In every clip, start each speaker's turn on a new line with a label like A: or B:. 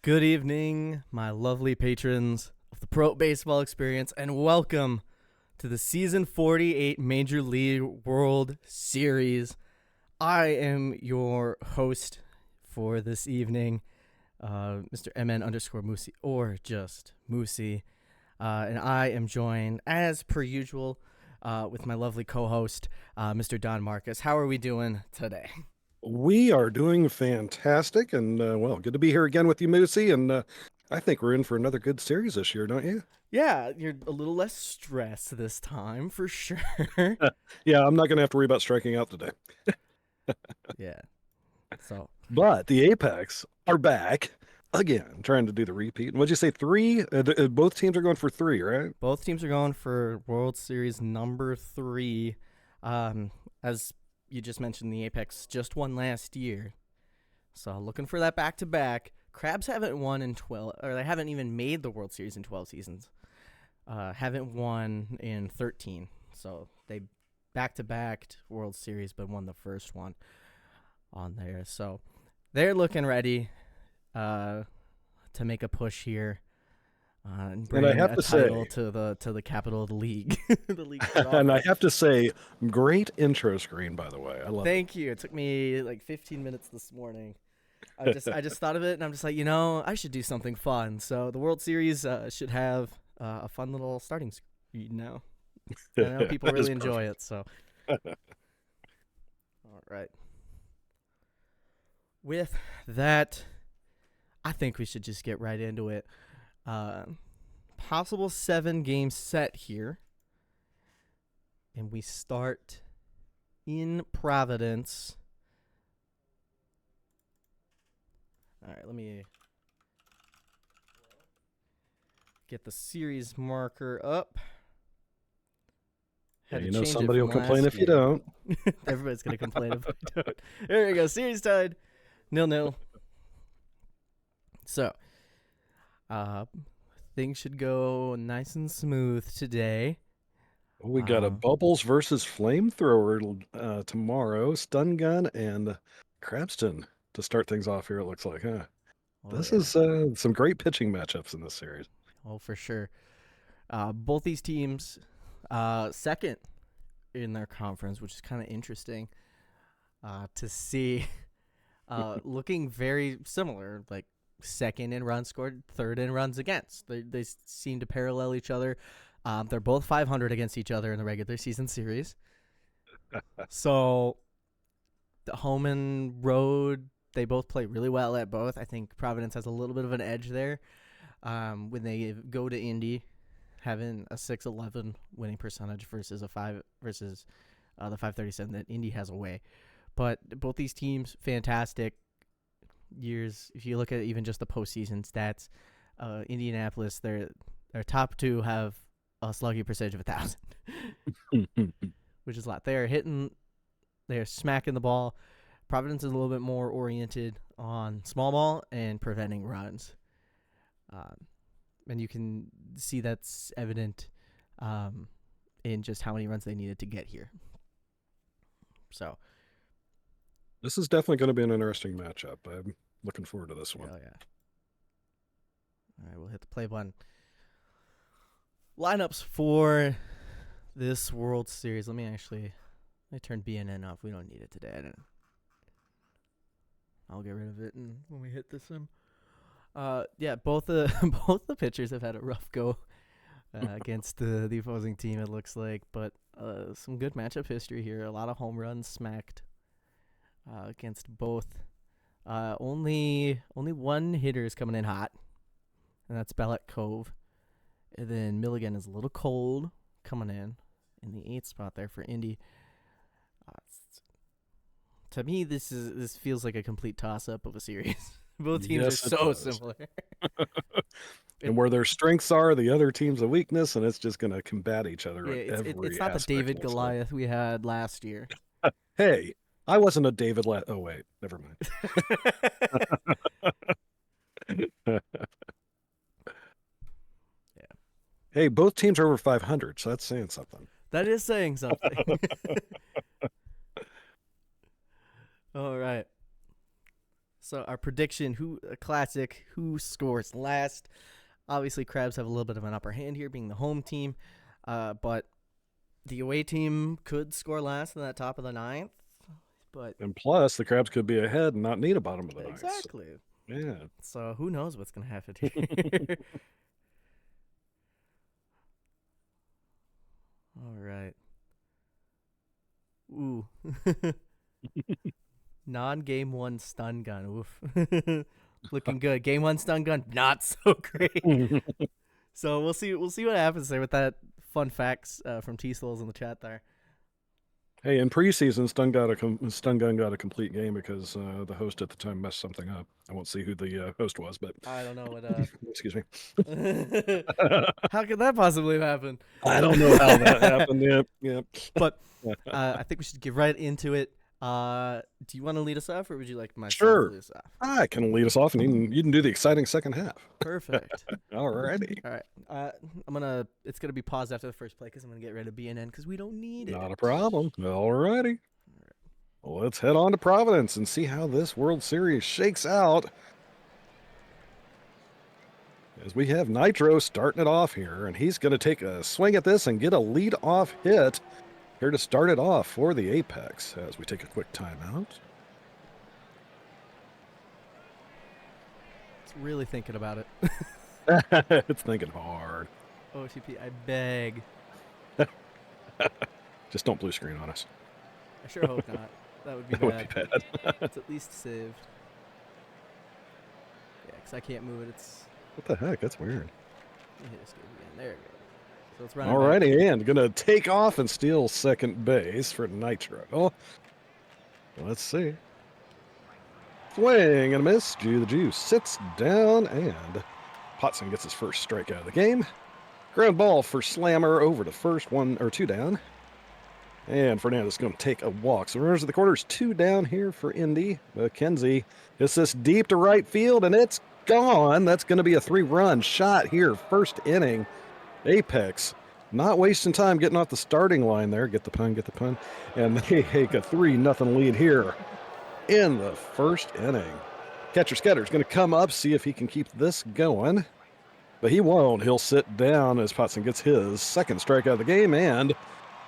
A: Good evening, my lovely patrons of the Pro Baseball Experience, and welcome to the Season 48 Major League World Series. I am your host for this evening, Mr. MN_Moosey, or just Moosey, and I am joined, as per usual, with my lovely co-host, Mr. DonMarcus. How are we doing today?
B: We are doing fantastic, and good to be here again with you, Moosey. And I think we're in for another good series this year, don't you?
A: Yeah, you're a little less stressed this time, for sure.
B: Yeah, I'm not going to have to worry about striking out today.
A: Yeah. So,
B: But the Apex are back again, trying to do the repeat. And what'd you say, three? Both teams are going for three, right?
A: both teams are going for World Series number 3. As you just mentioned, the Apex just won last year. So, looking for that back-to-back. Crabs haven't won in 12, or they haven't even made the World Series in 12 seasons. Haven't won in 13. So, they back-to-backed World Series, but won the first one on there. So, they're looking ready to make a push here. And bring
B: I have
A: a
B: to
A: title
B: say,
A: to the capital of the league. The league
B: and I have to say, great intro screen, by the way. I love it.
A: Thank you. It took me like 15 minutes this morning. I just thought of it, and I'm just like, I should do something fun. So the World Series should have a fun little starting screen now. I know people really enjoy it. So, all right. With that, I think we should just get right into it. Possible 7-game set here, and we start in Providence. All right, let me get the series marker up.
B: Yeah, somebody will complain if you don't.
A: Everybody's gonna complain if I don't. There we go. Series tied, 0-0. So, things should go nice and smooth today.
B: We got a Bubbles versus Flamethrower tomorrow, Stun Gun, and Crabston to start things off here, it looks like, huh? This is some great pitching matchups in this series.
A: Oh, for sure. Both these teams second in their conference, which is kind of interesting to see. Looking very similar, like second in runs scored, third in runs against. They seem to parallel each other. They're both 500 against each other in the regular season series. So the home and road, they both play really well at both. I think Providence has a little bit of an edge there when they go to Indy, having a 611 winning percentage versus the 537 that Indy has away. But both these teams, fantastic years. If you look at even just the postseason stats, Indianapolis, their top two have a slugging percentage of 1,000, which is a lot. They're smacking the ball. Providence is a little bit more oriented on small ball and preventing runs. And you can see that's evident in just how many runs they needed to get here. So
B: this is definitely going to be an interesting matchup. I'm looking forward to this one.
A: Oh, yeah. All right, we'll hit the play button. Lineups for this World Series. Let me turn BNN off. We don't need it today. I'll get rid of it when we hit this one. Both the pitchers have had a rough go against the opposing team, it looks like, but some good matchup history here. A lot of home runs smacked against both. Only one hitter is coming in hot, and that's Bellet Cove. And then Milligan is a little cold coming in the 8th spot there for Indy. To me, this feels like a complete toss-up of a series. Both teams are so similar.
B: And where their strengths are, the other team's a weakness, and it's just going to combat each other.
A: Yeah, it's not the David Goliath we had last year.
B: Hey, I wasn't a David. Oh wait, never mind.
A: Yeah.
B: Hey, both teams are over 500, so that's saying something.
A: That is saying something. All right. So our prediction, classic, who scores last? Obviously, Crabs have a little bit of an upper hand here, being the home team, but the away team could score last in that top of the ninth.
B: And plus, the Crabs could be ahead and not need a bottom of the ninth.
A: Exactly.
B: So, yeah.
A: So who knows what's going to happen here? All right. Ooh. Non-game one stun gun. Oof. Looking good. Game one stun gun, not so great. So we'll see what happens there with that fun facts from T-Souls in the chat there.
B: Hey, in preseason, Stun Gun got a complete game because the host at the time messed something up. I won't see who the host was, but
A: I don't know what.
B: Excuse me.
A: How could that possibly happen?
B: I don't know how that happened. Yep.
A: But I think we should get right into it. Do you want to lead us off, or would you like myself
B: Sure.
A: to lead us off?
B: I can lead us off, and you can do the exciting second half.
A: Perfect.
B: Alrighty.
A: All right. It's gonna be paused after the first play because I'm gonna get rid of BNN because we don't need it.
B: Not a problem. Alrighty. Well, let's head on to Providence and see how this World Series shakes out. As we have Nitro starting it off here, and he's going to take a swing at this and get a lead-off hit here to start it off for the Apex as we take a quick timeout.
A: It's really thinking about it.
B: It's thinking hard.
A: OTP, I beg.
B: Just don't blue screen on us.
A: I sure hope not. That would be bad. It's at least saved. Yeah, because I can't move it. It's...
B: What the heck? That's weird.
A: Hit escape again. There we go. So it's running.
B: Alrighty,
A: back.
B: and gonna take off and steal second base for Nitro. Let's see. Swing and a miss. The Jew sits down, and Potson gets his first strikeout of the game. Ground ball for Slammer over to first, 1 or 2 down. And Fernandez is going to take a walk. So runners at the corners, 2 down here for Indy. McKenzie hits this deep to right field, and it's gone. That's going to be a 3-run shot here, first inning. Apex not wasting time getting off the starting line there. Get the pun. And they take a 3-0 lead here in the first inning. Catcher Scatter's going to come up, see if he can keep this going. But he won't. He'll sit down as Potson gets his second strikeout of the game, and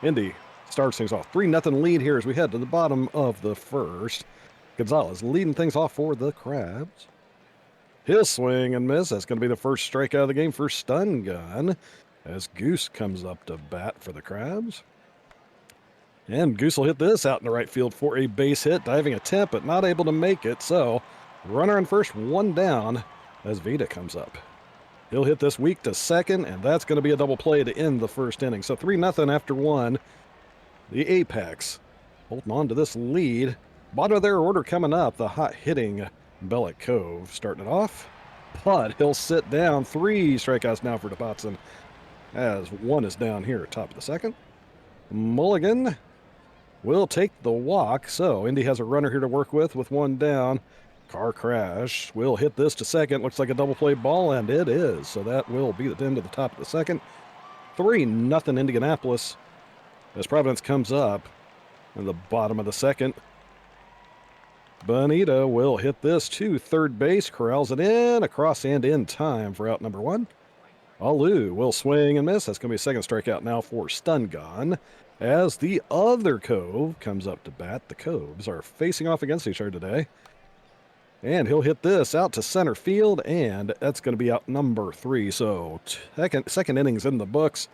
B: Indy starts things off. 3-0 lead here as we head to the bottom of the first. Gonzalez leading things off for the Crabs. He'll swing and miss. That's going to be the first strikeout of the game for Stun Gun as Goose comes up to bat for the Crabs. And Goose will hit this out in the right field for a base hit. Diving attempt, but not able to make it. So runner on first, 1 down as Vita comes up. He'll hit this weak to second, and that's going to be a double play to end the first inning. So 3-0 after 1. The Apex holding on to this lead. Bottom of their order coming up, the hot-hitting Bellick Cove starting it off. But he'll sit down. 3 strikeouts now for DePotson as 1 is down here at top of the second. Mulligan will take the walk. So Indy has a runner here to work with 1 down. Car crash will hit this to second. Looks like a double play ball, and it is. So that will be the end of the top of the second. 3-0 Indianapolis as Providence comes up in the bottom of the second. Bonita will hit this to third base, corrals it in, across and in time for out number 1. Alu will swing and miss. That's going to be a second strikeout now for Stun Gun as the other Cove comes up to bat. The Coves are facing off against each other today. And he'll hit this out to center field, and that's going to be out number 3. So second innings in the books.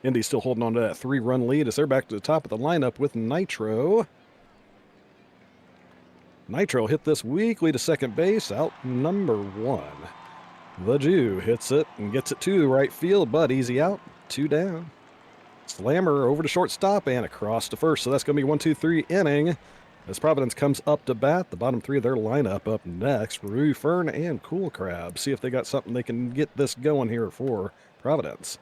B: Indy's still holding on to that 3-run lead as they're back to the top of the lineup with Nitro. Nitro hit this weakly to second base, out number 1. The Jew hits it and gets it to right field, but easy out, 2 down. Slammer over to shortstop and across to first. So that's going to be 1-2-3 inning as Providence comes up to bat. The bottom 3 of their lineup up next, Rue, Fern, and Cool Crab. See if they got something they can get this going here for Providence.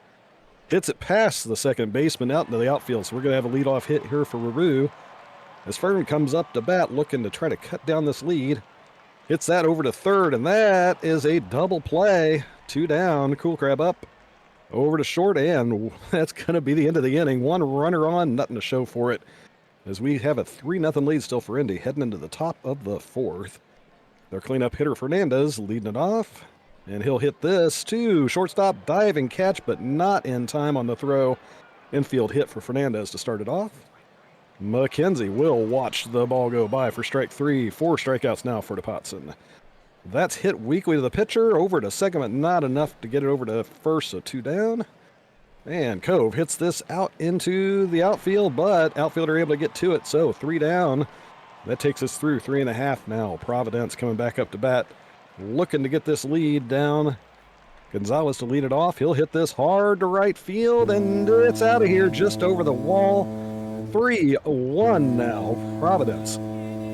B: Hits it past the second baseman out into the outfield, so we're going to have a leadoff hit here for Rue. As Fern comes up to bat, looking to try to cut down this lead. Hits that over to third, and that is a double play. 2 down, Cool Crab up. Over to short, and that's going to be the end of the inning. 1 runner on, nothing to show for it. As we have a 3-0 lead still for Indy, heading into the top of the 4th. Their cleanup hitter Fernandez leading it off. And he'll hit this too. Shortstop diving catch, but not in time on the throw. Infield hit for Fernandez to start it off. McKenzie will watch the ball go by for strike 3. 4 strikeouts now for DePotson. That's hit weakly to the pitcher. Over to second, but not enough to get it over to first, so 2 down. And Cove hits this out into the outfield, but outfielder able to get to it, so 3 down. That takes us through 3.5 now. Providence coming back up to bat, looking to get this lead down. Gonzalez to lead it off. He'll hit this hard to right field, and it's out of here just over the wall. 3-1 now. Providence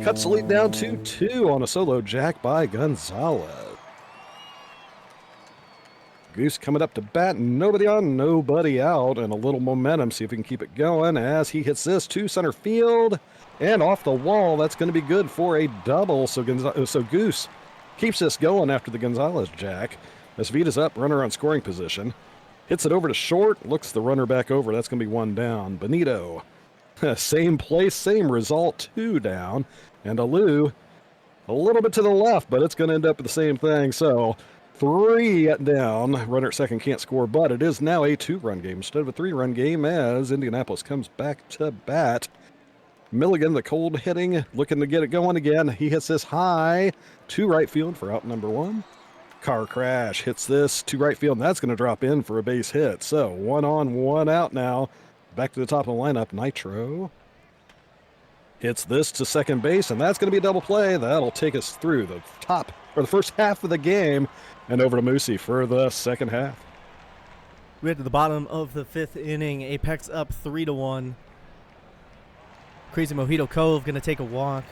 B: cuts the lead down to 2 on a solo jack by Gonzalez. Goose coming up to bat. Nobody on, nobody out, and a little momentum. See if we can keep it going as he hits this to center field and off the wall. That's going to be good for a double. So Goose keeps this going after the Gonzalez jack. As Vita's up, runner on scoring position. Hits it over to short, looks the runner back over. That's going to be 1 down. Benito, same place, same result, 2 down. And Alou, a little bit to the left, but it's going to end up with the same thing. So 3 down. Runner at second can't score, but it is now a 2-run game instead of a 3-run game as Indianapolis comes back to bat. Milligan, the cold hitting, looking to get it going again. He hits this high to right field for out number 1. Car crash hits this to right field, and that's going to drop in for a base hit. So 1 on, 1 out now. Back to the top of the lineup. Nitro hits this to second base, and that's going to be a double play. That'll take us through the top, or the first half of the game, and over to Moosey for the second half.
A: We're at the bottom of the 5th inning. Apex up 3-1. Crazy Mojito Cove going to take a walk,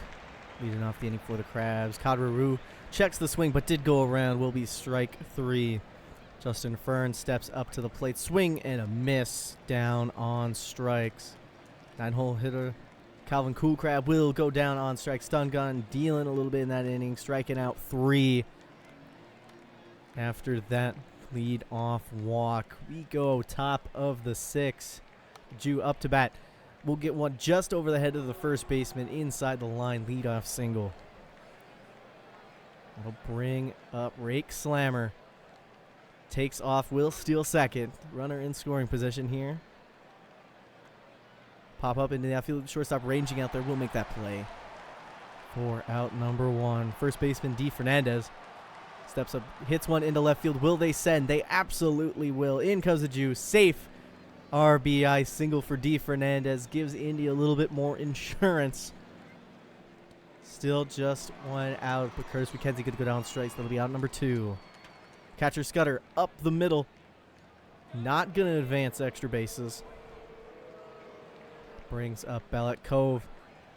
A: leading off the inning for the Crabs. Kadraru checks the swing, but did go around. Will be strike 3. Justin Fern steps up to the plate. Swing and a miss down on strikes. 9-hole hitter Calvin Coolcrab will go down on strike. Stun gun dealing a little bit in that inning. Striking out 3. After that lead off walk, we go top of the 6th. Jew up to bat. We'll get one just over the head of the first baseman inside the line. Leadoff single. That'll bring up Rake Slammer. Takes off, will steal second. Runner in scoring position here. Pop up into the outfield. Shortstop ranging out there. Will make that play for out number 1. First baseman D. Fernandez steps up, hits one into left field. Will they send? They absolutely will. In comes the Jew. Safe RBI single for D. Fernandez. Gives Indy a little bit more insurance. Still just 1 out, but Curtis McKenzie could go down strikes. That'll be out number 2. Catcher Scudder up the middle. Not going to advance extra bases. Brings up Bellet. Cove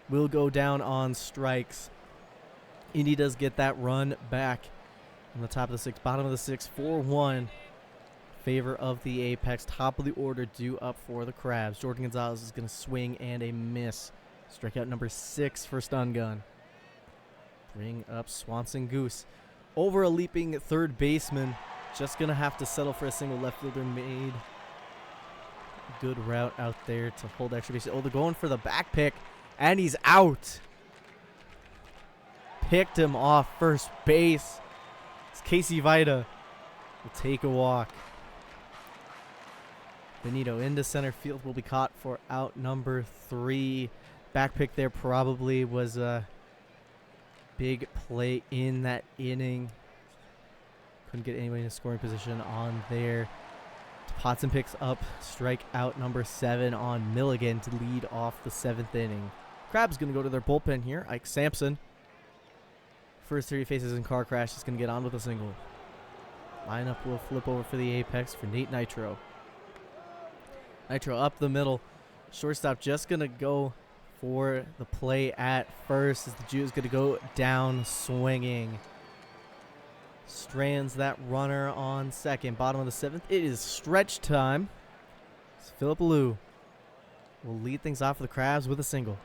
A: will go down on strikes. Indy does get that run back on the top of the 6th. Bottom of the 6th, 4-1. Favor of the Apex. Top of the order due up for the Crabs. Jordan Gonzalez is going to swing and a miss. Strikeout number 6 for Stun Gun. Bring up Swanson Goose. Over a leaping third baseman. Just going to have to settle for a single. Left fielder made a good route out there to hold extra base. Oh, they're going for the back pick, and he's out. Picked him off first base. It's Casey Vita. Will take a walk. Benito into center field. Will be caught for out number 3. Back pick there probably was a big play in that inning. Couldn't get anybody in a scoring position on there. Potson picks up strikeout number 7 on Milligan to lead off the 7th inning. Crab's going to go to their bullpen here. Ike Sampson. First 3 faces in car crash is going to get on with a single. Lineup will flip over for the Apex for Nate Nitro. Nitro up the middle. Shortstop just going to go for the play at first as the Jew is going to go down swinging. Strands that runner on second. Bottom of the 7th. It is stretch time. It's Philip Alou will lead things off for the Crabs with a single.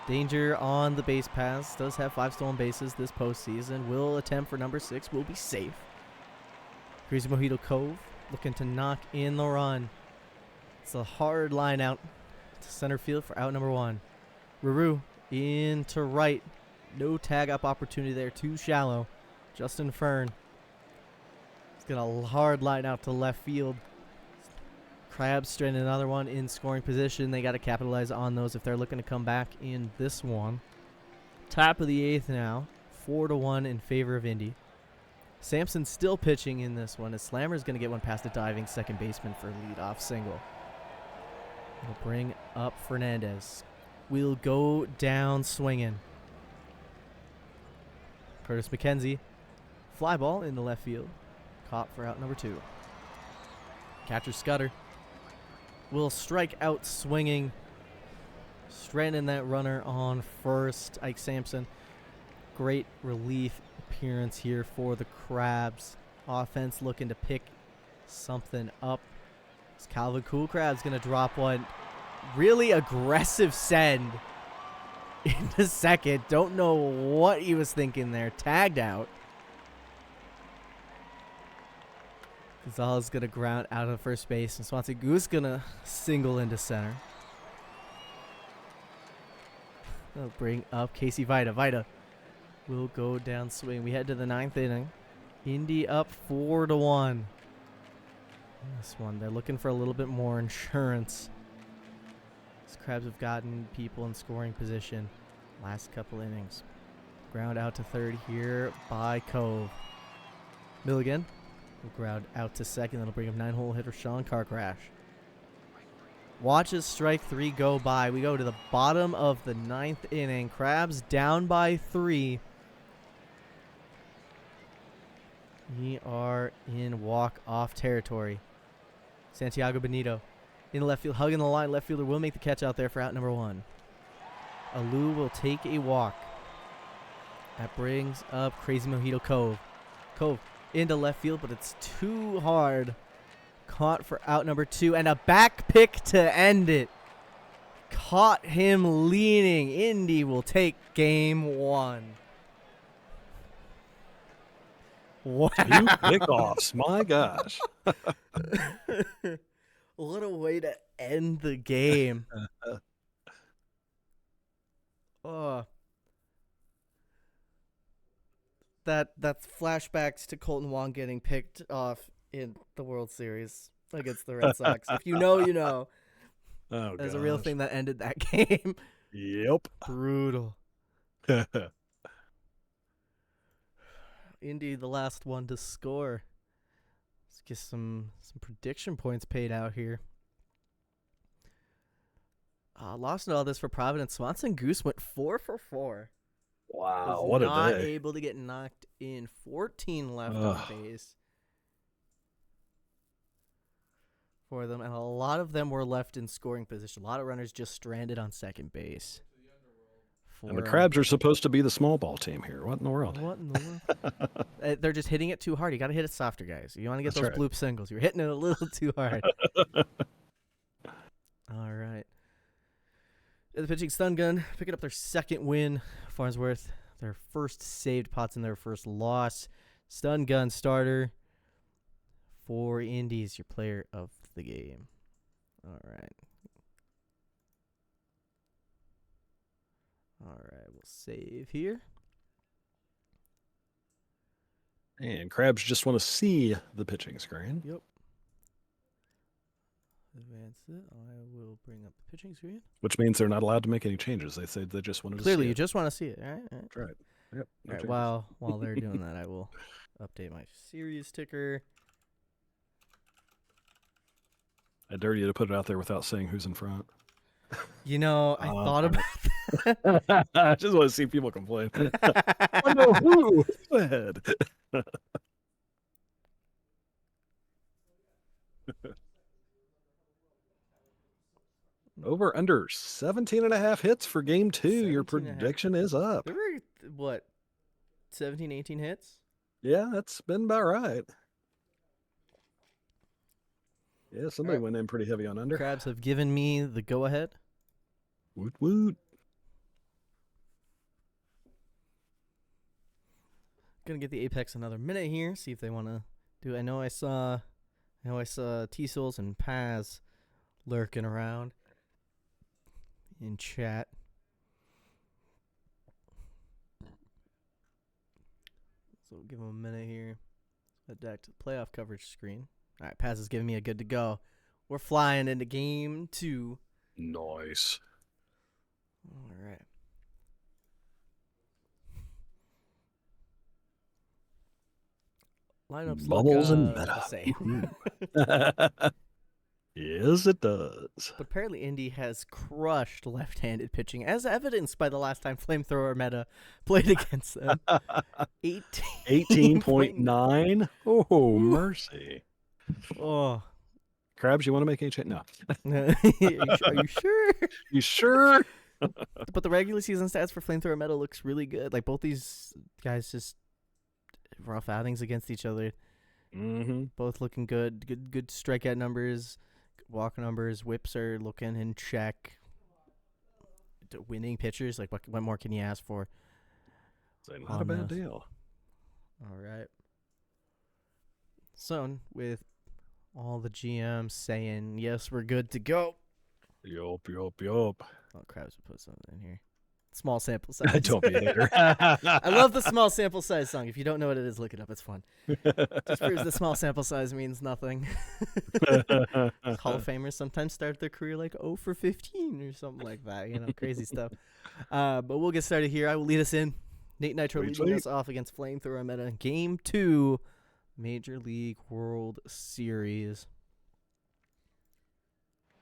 A: Danger on the base pass. Does have 5 stolen bases this postseason. Will attempt for number 6. Will be safe. Crazy Mojito Cove looking to knock in the run. It's a hard line out to center field for out number 1. Ruru into right. No tag up opportunity there. Too shallow. Justin Fern. He's got a hard line out to left field. Crabs stranded another one in scoring position. They got to capitalize on those if they're looking to come back in this one. Top of the 8th now. 4-1 in favor of Indy. Sampson still pitching in this one as Slammer's going to get one past the diving second baseman for a leadoff single. We'll bring up Fernandez. We'll go down swinging. Curtis McKenzie. Fly ball in the left field. Caught for out number 2. Catcher Scudder will strike out swinging. Stranding that runner on first. Ike Sampson. Great relief appearance here for the Crabs. Offense looking to pick something up. This Calvin Cool Crab's going to drop one. Really aggressive send into second. Don't know what he was thinking there. Tagged out. Gonzalez going to ground out of first base. And Swansea Goose going to single into center. They'll bring up Casey Vida. Vida will go down swing. We head to the 9th inning. Indy up 4-1. This one, they're looking for a little bit more insurance. These Crabs have gotten people in scoring position last couple innings. Ground out to third here by Cove. Milligan will ground out to second. That'll bring up 9-hole hitter Sean Carcrash. Watches strike 3 go by. We go to the bottom of the 9th inning. Crabs down by 3. We are in walk-off territory. Santiago Benito in left field, hugging the line. Left fielder will make the catch out there for out number 1. Alou will take a walk. That brings up Crazy Mojito Cove. Cove into left field, but it's too hard. Caught for out number 2, and a back pick to end it. Caught him leaning. Indy will take game 1. Wow.
B: 2 pickoffs. My gosh.
A: What a way to end the game. Oh. That's flashbacks to Colton Wong getting picked off in the World Series against the Red Sox. If you know, you know.
B: Oh,
A: there's a real thing that ended that game.
B: Yep.
A: Brutal. Indy, the last one to score. Let's get some prediction points paid out here. Lost in all this for Providence. Swanson Goose went 4 for 4.
B: Wow, what a day.
A: Not able to get knocked in. 14 left on base for them, and a lot of them were left in scoring position. A lot of runners just stranded on second base.
B: And the Crabs are supposed to be the small ball team here. What in the world?
A: What in the world? They're just hitting it too hard. You got to hit it softer, guys. You want to get those bloop singles. You're hitting it a little too hard. All right. The pitching stun gun picking up their second win. Farnsworth, their first saved, Potts in their first loss. Stun gun starter for Indies, your player of the game. All right. All right, we'll save here.
B: And Crabs just want to see the pitching screen.
A: Yep. Advance it. I will bring up the pitching screen.
B: Which means they're not allowed to make any changes. They say they just wanted to see it.
A: Clearly, you just want to see it. All right.
B: That's right. Yep.
A: All right. While they're doing that, I will update my series ticker.
B: I dare you to put it out there without saying who's in front.
A: You know, I thought about that.
B: I just want to see people complain. I know who. Go ahead. Over under 17.5 hits for game 2. Your prediction is up.
A: There were, what, 17, 18 hits?
B: Yeah, that's been about right. Yeah, somebody went in pretty heavy on under.
A: Crabs have given me the go-ahead.
B: Woot woot.
A: Gonna get the Apex another minute here. See if they want to do. I know I saw T-Souls and Paz lurking around in chat. So we'll give him a minute here. Head back to the playoff coverage screen. All right, Paz is giving me a good to go. We're flying into game 2.
B: Nice.
A: All right. Lineups
B: Bubbles
A: look
B: and meta.
A: the same.
B: Yes, it does.
A: But apparently Indy has crushed left-handed pitching, as evidenced by the last time Flamethrower Meta played against them.
B: 18.9. Oh, mercy.
A: Oh.
B: Krabs, you want to make any change? No.
A: Are you sure?
B: You sure?
A: But the regular season stats for Flamethrower Meta looks really good. Like, both these guys just rough outings against each other.
B: Mm-hmm.
A: Both looking good. Good strikeout numbers. Walk numbers, whips are looking in check. Winning pitchers, like what more can you ask for?
B: Not a bad deal.
A: All right. So with all the GMs saying yes, we're good to go.
B: Yup.
A: Oh, Krabs would put something in here. Small sample size.
B: Don't be a hater.
A: I love the small sample size song. If you don't know what it is, look it up. It's fun. Just proves the small sample size means nothing. Hall of Famers sometimes start their career like 0 for 15 or something like that. You know, crazy stuff. But we'll get started here. I will lead us in. Nate Nitro leading us off against Flamethrower Meta. Game 2, Major League World Series.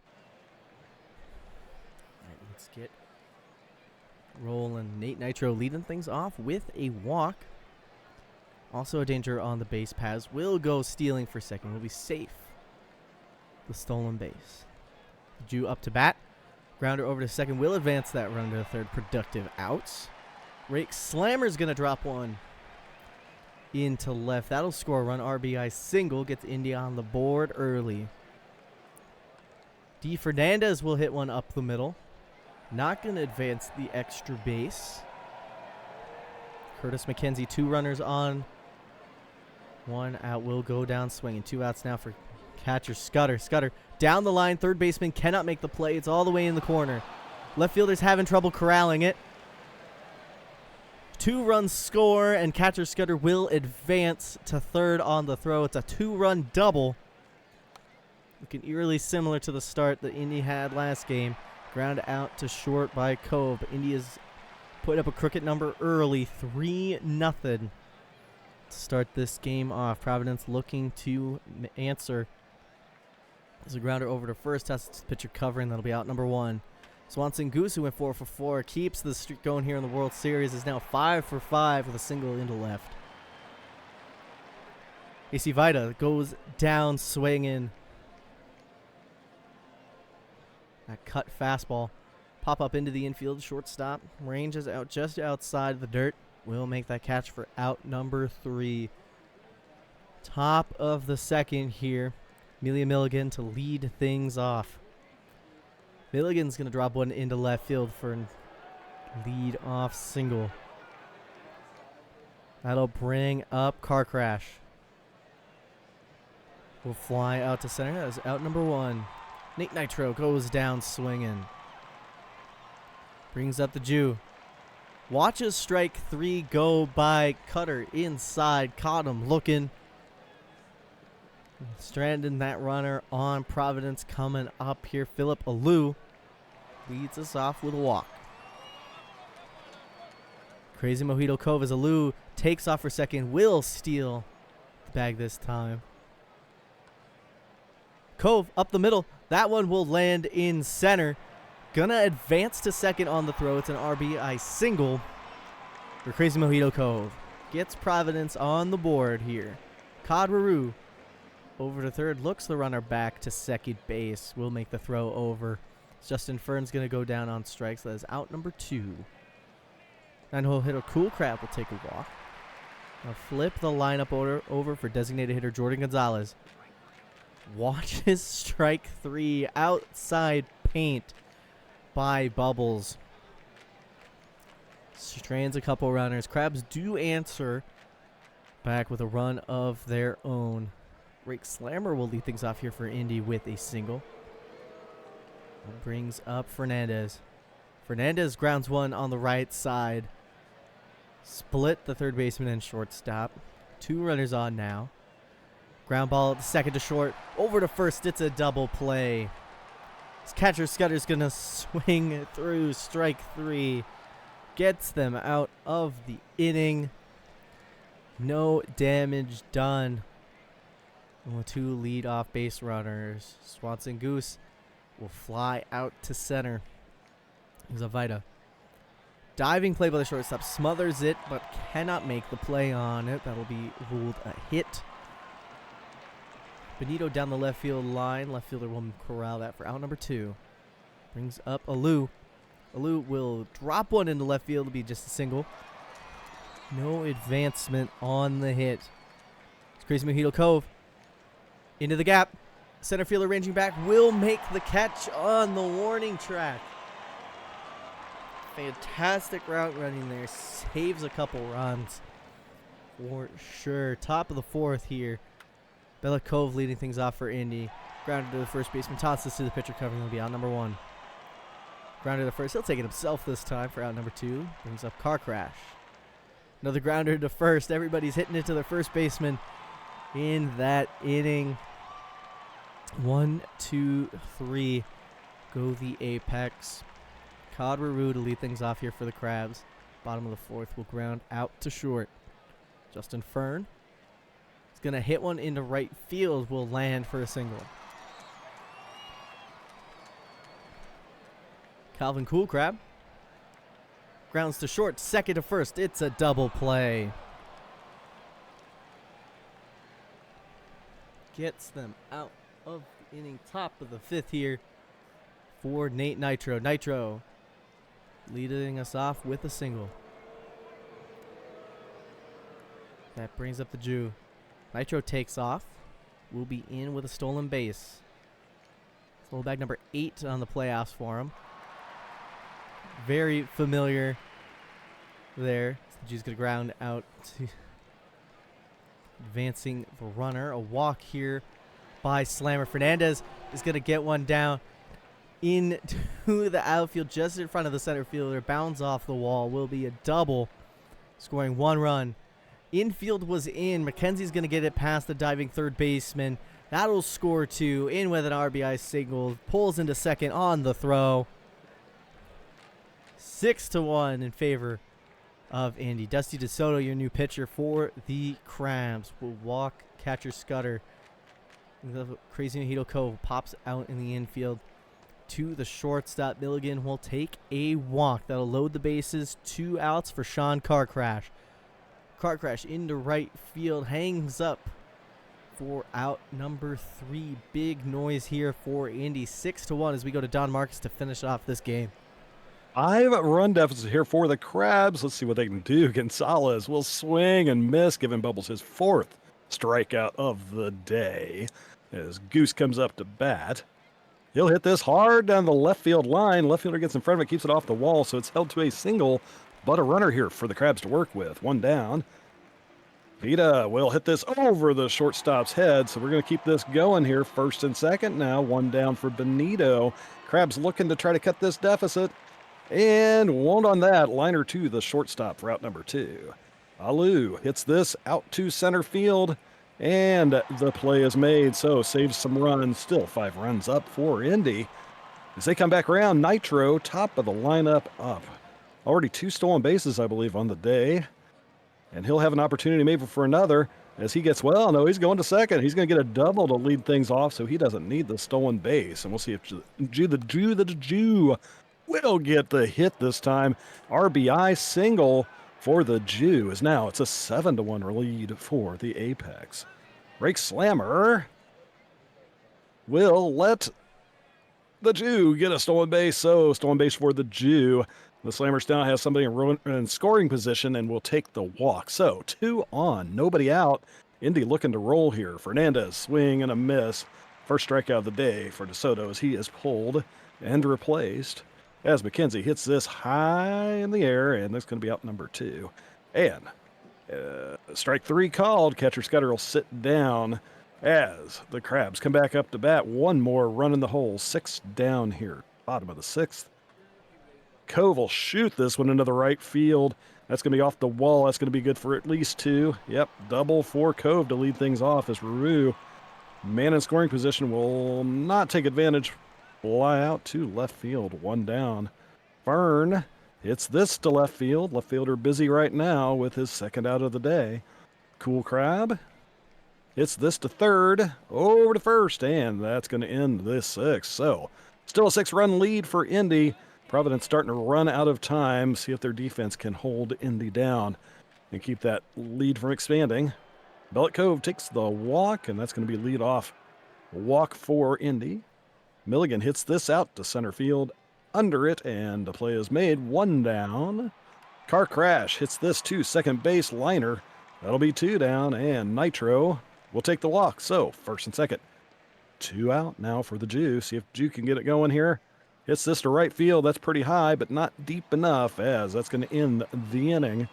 A: All right, let's get rolling. Nate Nitro leading things off with a walk. Also a danger on the base. Paz will go stealing for second. Will be safe. The stolen base. Jew up to bat. Grounder over to second. Will advance that run to the third. Productive outs. Rake Slammer's going to drop one into left. That'll score a run. RBI single. Gets Indy on the board early. D. Fernandez will hit one up the middle. Not going to advance the extra base. Curtis McKenzie, 2 runners on. 1 out, will go down swinging. 2 outs now for catcher Scudder. Scudder down the line. Third baseman cannot make the play. It's all the way in the corner. Left fielder's having trouble corralling it. 2 runs score, and catcher Scudder will advance to third on the throw. It's a 2-run double. Looking eerily similar to the start that Indy had last game. Ground out to short by Cove. India's put up a crooked number early, 3-0 to start this game off. Providence looking to answer. There's a grounder over to first. Has its pitcher covering. That'll be out number 1. Swanson Goose, who went 4 for 4, keeps the streak going here in the World Series, is now 5 for 5 with a single into left. AC Vida goes down swinging. That cut fastball. Pop up into the infield. Shortstop ranges out just outside the dirt. Will make that catch for out number 3. Top of the second here. Amelia Milligan to lead things off. Milligan's going to drop one into left field for a lead off single. That'll bring up car crash. Will fly out to center. That was out number 1. Nate Nitro goes down swinging. Brings up the Jew. Watches strike 3 go by. Cutter inside. Caught him looking. Stranding that runner on Providence coming up here. Philip Alou leads us off with a walk. Crazy Mojito Cove as Alou takes off for second. Will steal the bag this time. Cove up the middle. That one will land in center. Gonna advance to second on the throw. It's an RBI single for Crazy Mojito Cove. Gets Providence on the board here. Kadwaru over to third. Looks the runner back to second base. Will make the throw over. Justin Fern's gonna go down on strikes. That is out number 2. 9-hole hitter Cool Crab will take a walk. Now flip the lineup over for designated hitter Jordan Gonzalez. Watches strike 3 outside paint by Bubbles. Strands a couple runners. Crabs do answer back with a run of their own. Rake Slammer will lead things off here for Indy with a single. Brings up Fernandez. Fernandez grounds one on the right side. split the third baseman and shortstop. 2 runners on now. Ground ball at the second to short. Over to first. It's a double play. This catcher Scudder's going to swing through strike 3. Gets them out of the inning. No damage done. And the 2 lead-off base runners. Swanson Goose will fly out to center. Here's Avita. Diving play by the shortstop. Smothers it, but cannot make the play on it. That'll be ruled a hit. Benito down the left field line. Left fielder will corral that for out number 2. Brings up Alou. Alou will drop one into left field. It'll be just a single. No advancement on the hit. It's Crazy Mojito Cove. Into the gap. Center fielder ranging back will make the catch on the warning track. Fantastic route running there. Saves a couple runs for sure. Top of the 4th here. Bella Cove leading things off for Indy. Grounded to the first baseman. Tosses to the pitcher covering. He'll be out number 1. Grounded to first. He'll take it himself this time for out number 2. Brings up Car Crash. Another grounder to first. Everybody's hitting it to their first baseman in that inning. 1, 2, 3. Go the Apex. Cadwaru to lead things off here for the Crabs. Bottom of the 4th will ground out to short. Justin Fern is going to hit one into right field. Will land for a single. Calvin Coolcrab grounds to short, second to first. It's a double play. Gets them out of the inning. Top of the 5th here for Nate Nitro. Nitro leading us off with a single. That brings up the Jew. Nitro takes off. Will be in with a stolen base. Slow bag number 8 on the playoffs for him. Very familiar there. The Jew's going to ground out to advancing the runner. A walk here by Slammer. Fernandez is going to get one down into the outfield just in front of the center fielder. Bounds off the wall. Will be a double, scoring 1 run. Infield was in. McKenzie's going to get it past the diving third baseman. That'll score 2. In with an RBI single. Pulls into second on the throw. 6-1 in favor of Indy. Dusty DeSoto, your new pitcher for the Crabs, will walk catcher Scudder. The Crazy Mojito Cove pops out in the infield to the shortstop. Milligan will take a walk. That'll load the bases. 2 outs for Sean Car Crash. Car Crash into right field. Hangs up for out number 3. Big noise here for Indy. 6-1 as we go to DonMarcus to finish off this game.
B: 5-run deficit here for the Crabs. Let's see what they can do. Gonzalez will swing and miss, giving Bubbles his 4th strikeout of the day as Goose comes up to bat. He'll hit this hard down the left field line. Left fielder gets in front of it, keeps it off the wall, so it's held to a single, but a runner here for the Crabs to work with. 1 down. Vita will hit this over the shortstop's head, so we're going to keep this going here. First and second now. 1 down for Benito. Crabs looking to try to cut this deficit. And won't on that. Liner to the shortstop for out number 2. Alou hits this out to center field, and the play is made, so saves some runs. Still 5 runs up for Indy. As they come back around, Nitro, top of the lineup up. Already 2 stolen bases, I believe, on the day. And he'll have an opportunity maybe for another as he gets, well, no, he's going to second. He's going to get a double to lead things off, so he doesn't need the stolen base. And we'll see if the Jew will get the hit this time. RBI single for the Jew. As now it's a 7-1 lead for the Apex. Rake Slammer will let the Jew get a stolen base. So stolen base for the Jew. The Slammer now has somebody in scoring position and will take the walk. So 2 on, nobody out. Indy looking to roll here. Fernandez swing and a miss. First strikeout of the day for DeSoto as he is pulled and replaced. As McKenzie hits this high in the air, and that's going to be out number 2. And strike 3 called. Catcher Scudder will sit down as the Crabs come back up to bat. 1 more run in the hole. 6 down here. Bottom of the 6th. Cove will shoot this one into the right field. That's going to be off the wall. That's going to be good for at least 2. Yep, double for Cove to lead things off as Rue, man in scoring position, will not take advantage. Fly out to left field, 1 down. Fern hits this to left field. Left fielder busy right now with his 2nd out of the day. Cool Crab hits this to 3rd, over to 1st, and that's going to end this 6th. So, still a 6-run lead for Indy. Providence starting to run out of time. See if their defense can hold Indy down and keep that lead from expanding. Bellet Cove takes the walk, and that's going to be lead off walk for Indy. Milligan hits this out to center field, under it, and the play is made. 1 down. Car Crash hits this to second base liner. That'll be 2 down, and Nitro will take the walk. So, 1st and 2nd. 2 out now for the Jew. See if Jew can get it going here. Hits this to right field. That's pretty high, but not deep enough, as that's going to end the inning.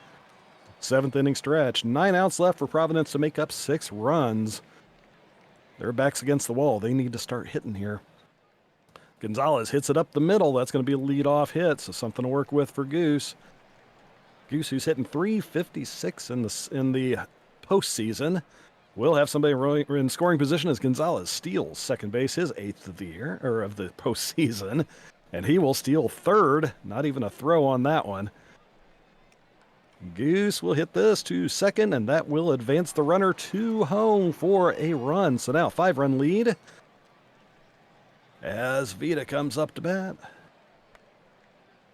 B: 7th inning stretch. 9 outs left for Providence to make up 6 runs. Their backs against the wall. They need to start hitting here. Gonzalez hits it up the middle. That's going to be a leadoff hit, so something to work with for Goose. Goose, who's hitting .356 in the postseason, will have somebody in scoring position as Gonzalez steals second base, his 8th of the year, or of the postseason, and he will steal 3rd. Not even a throw on that one. Goose will hit this to 2nd, and that will advance the runner to home for a run. So now 5-run lead as Vita comes up to bat.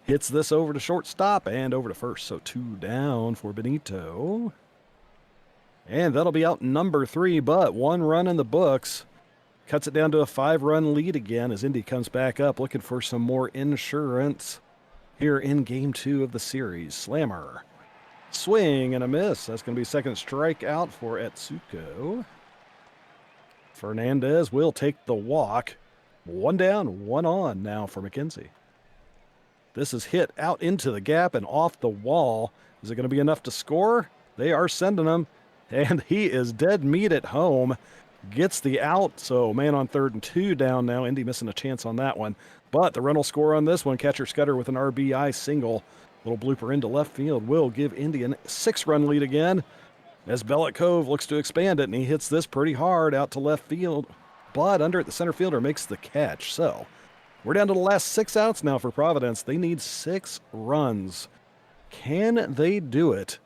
B: Hits this over to shortstop and over to 1st. So 2 down for Benito. And that'll be out number 3, but 1 run in the books. Cuts it down to a 5-run lead again as Indy comes back up looking for some more insurance here in game 2 of the series. Slammer. Swing and a miss. That's going to be 2nd strikeout for Etsuko. Fernandez will take the walk. 1 down, 1 on now for McKenzie. This is hit out into the gap and off the wall. Is it going to be enough to score? They are sending him, and he is dead meat at home. Gets the out, so man on 3rd and 2 down now. Indy missing a chance on that one. But the run will score on this one. Catcher Scudder with an RBI single. Little blooper into left field will give Indy a 6-run lead again as Bellet Cove looks to expand it, and he hits this pretty hard out to left field. But under it, the center fielder makes the catch. So we're down to the last 6 outs now for Providence. They need 6 runs. Can they do it?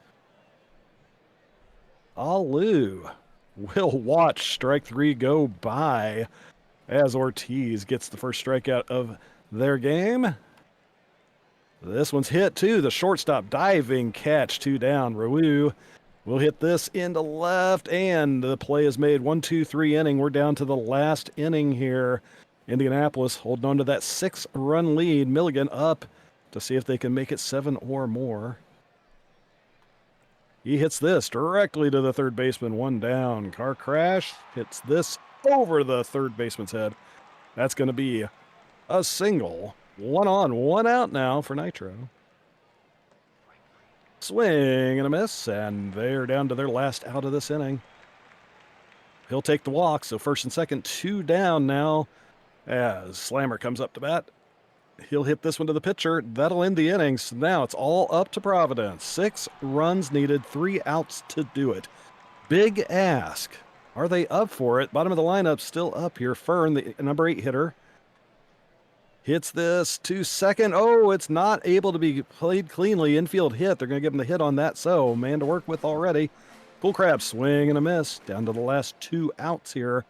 B: Alu will watch strike 3 go by as Ortiz gets the first strikeout of their game. This one's hit too. The shortstop diving catch, 2 down. Ryu will hit this into left, and the play is made. 1-2-3 inning. We're down to the last inning here. Indianapolis holding on to that 6-run lead. Milligan up to see if they can make it 7 or more. He hits this directly to the 3rd baseman. 1 down. Car Crash hits this over the 3rd baseman's head. That's going to be a single. 1 on, 1 out now for Nitro. Swing and a miss, and they're down to their last out of this inning. He'll take the walk, so 1st and 2nd, 2 down now as Slammer comes up to bat. He'll hit this one to the pitcher. That'll end the innings. So now it's all up to Providence. 6 runs needed, 3 outs to do it. Big ask. Are they up for it? Bottom of the lineup still up here. Fern, the number 8 hitter, hits this to 2nd. Oh, it's not able to be played cleanly. Infield hit. They're going to give him the hit on that. So, man to work with already. Cool Crab, swing and a miss. Down to the last 2 outs here.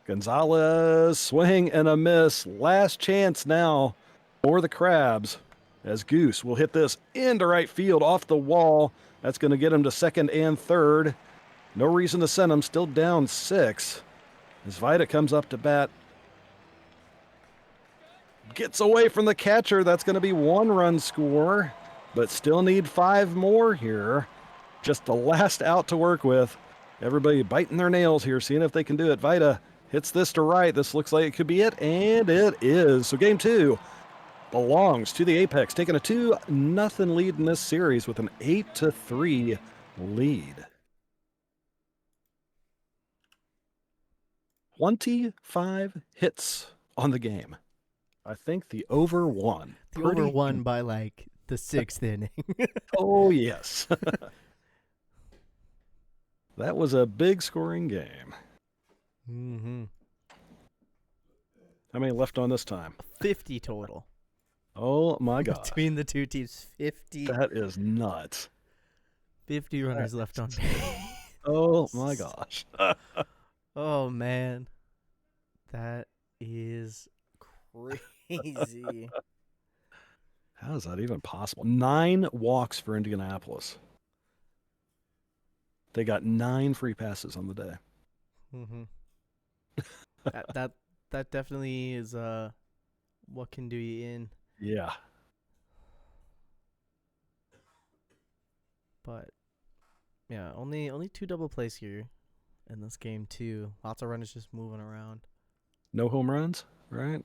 B: Gonzalez, swing and a miss. Last chance now for the Crabs as Goose will hit this into right field off the wall. That's going to get him to 2nd and 3rd. No reason to send him. Still down 6. As Vida comes up to bat. Gets away from the catcher. That's going to be 1-run score, but still need 5 more here. Just the last out to work with. Everybody biting their nails here, seeing if they can do it. Vida hits this to right. This looks like it could be it, and it is. So game 2 belongs to the Apex, taking a 2-0 lead in this series with an 8-3 lead. 25 hits on the game. I think the over won.
A: The over won by like the 6th inning.
B: Oh, yes. That was a big scoring game.
A: Mm-hmm.
B: How many left on this time?
A: 50 total.
B: Oh, my God.
A: Between the two teams, 50.
B: That is nuts.
A: 50 runners left on base.
B: Oh, my gosh.
A: Oh, man. That is crazy.
B: How is that even possible? 9 walks for Indianapolis. They got 9 free passes on the day.
A: Mm-hmm. that definitely is what can do you in.
B: Yeah.
A: But yeah, only 2 double plays here in this game too. Lots of runners just moving around.
B: No home runs, right?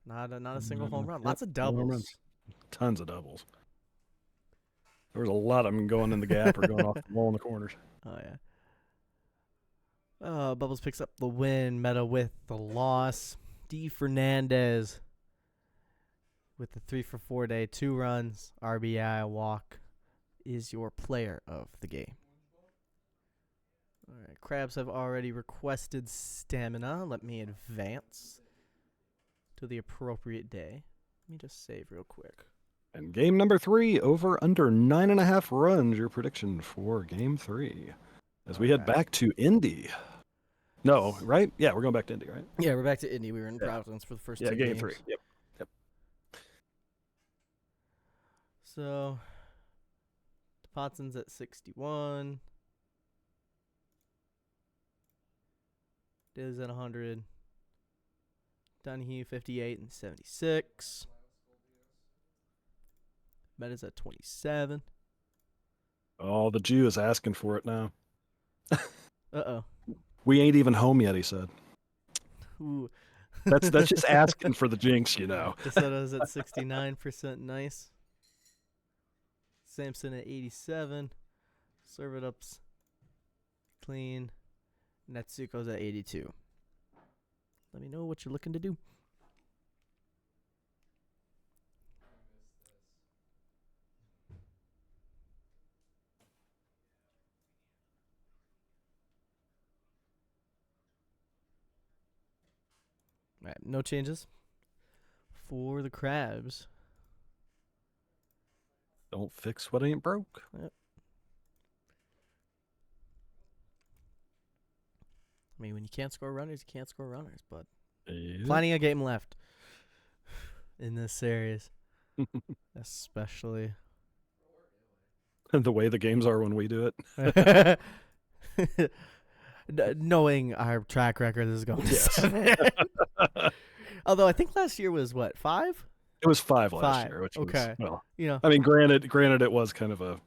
A: Not a single home run.
B: Yep,
A: Lots of
B: no home
A: doubles.
B: runs. Tons of doubles. There was a lot of them going in the gap or going off the wall in the corners.
A: Oh yeah. Bubbles picks up the win. Meta with the loss. D. Fernandez with the 3-for-4 day, 2 runs, RBI, walk, is your player of the game. All right, Crabs have already requested stamina. Let me advance to the appropriate day. Let me just save real quick.
B: And game number 3, over under 9.5 runs. Your prediction for game 3 as we head back to Indy. No, right? Yeah, we're going back to Indy, right?
A: Yeah, we're back to Indy. We were in Providence for the first 2
B: game
A: games.
B: 3. Yep.
A: So, Potson's at 61. Daly's at 100. Donahue 58 and 76. Meta's at 27.
B: Oh, the Jew is asking for it now.
A: Uh-oh.
B: We ain't even home yet, he said.
A: Ooh.
B: That's just asking for the jinx, you know.
A: DeSoto's at 69% nice. Sampson at 87. Serve it up's clean. Natsuko's at 82. Let me know what you're looking to do. All right, no changes for the Crabs.
B: Don't fix what ain't broke.
A: Yep. I mean, when you can't score runners, you can't score runners, but plenty of game left in this series, especially.
B: The way the games are when we do it.
A: Knowing our track record, this is going to 7. Although I think last year was what, 5?
B: It was 5 last year, which was, well, I mean, granted, it was kind of a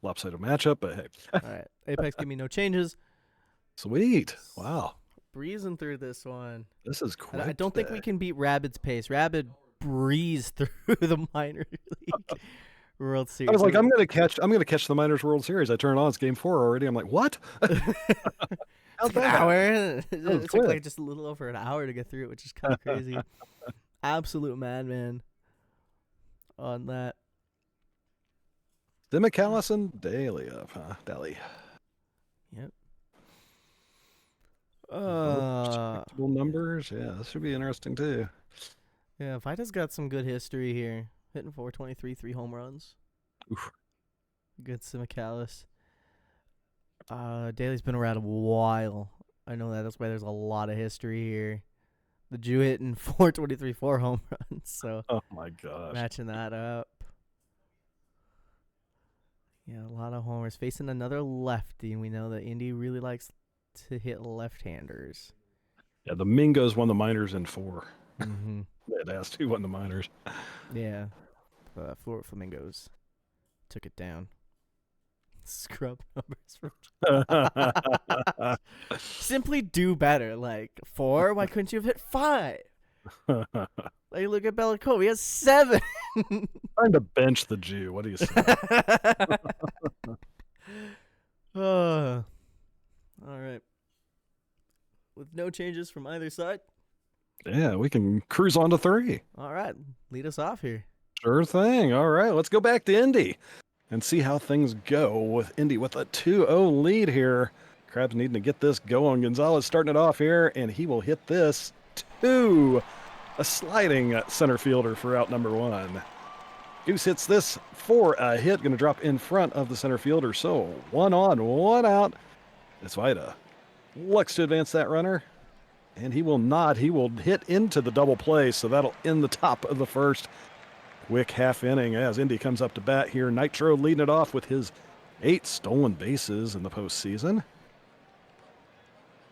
B: lopsided matchup, but hey.
A: All right, Apex, give me no changes.
B: Sweet, wow,
A: breezing through this one.
B: This is quick.
A: I don't think we can beat Rabid's pace. Rabid breezed through the minor league World Series.
B: I was like, I'm gonna catch the Miners World Series. I turn it on, it's game 4 already. I'm like, what?
A: It's like an hour. It took like just a little over an hour to get through it, which is kind of crazy. Absolute madman on that.
B: Demicallus and Daly up, huh? Daly.
A: Yep.
B: Respectable numbers. Yeah, this should be interesting too.
A: Yeah, Vita's got some good history here. Hitting 423, 3 home runs.
B: Oof.
A: Good Demicallus. Daly's been around a while. I know that. That's why there's a lot of history here. The Jew hitting 423, 4 home runs. So,
B: oh my gosh,
A: matching that up. Yeah, a lot of homers. Facing another lefty, and we know that Indy really likes to hit left-handers.
B: Yeah, the Mingos won the minors in 4.
A: Mm-hmm.
B: They had asked who won the minors.
A: Yeah, Florida Flamingos took it down. Scrub numbers from simply do better. Like 4, why couldn't you have hit 5? Like look at Bellico, he has 7.
B: Trying to bench the Jew. What do you say?
A: All right. With no changes from either side.
B: Yeah, we can cruise on to 3.
A: All right, lead us off here.
B: Sure thing. All right, let's go back to Indy and see how things go with Indy with a 2-0 lead here. Crabs needing to get this going. Gonzalez starting it off here, and he will hit this to a sliding center fielder for out number 1. Goose hits this for a hit, going to drop in front of the center fielder. So 1 on, 1 out. It's Vida. Looks to advance that runner, and he will not. He will hit into the double play, so that'll end the top of the first. Quick half inning as Indy comes up to bat here. Nitro leading it off with his 8 stolen bases in the postseason.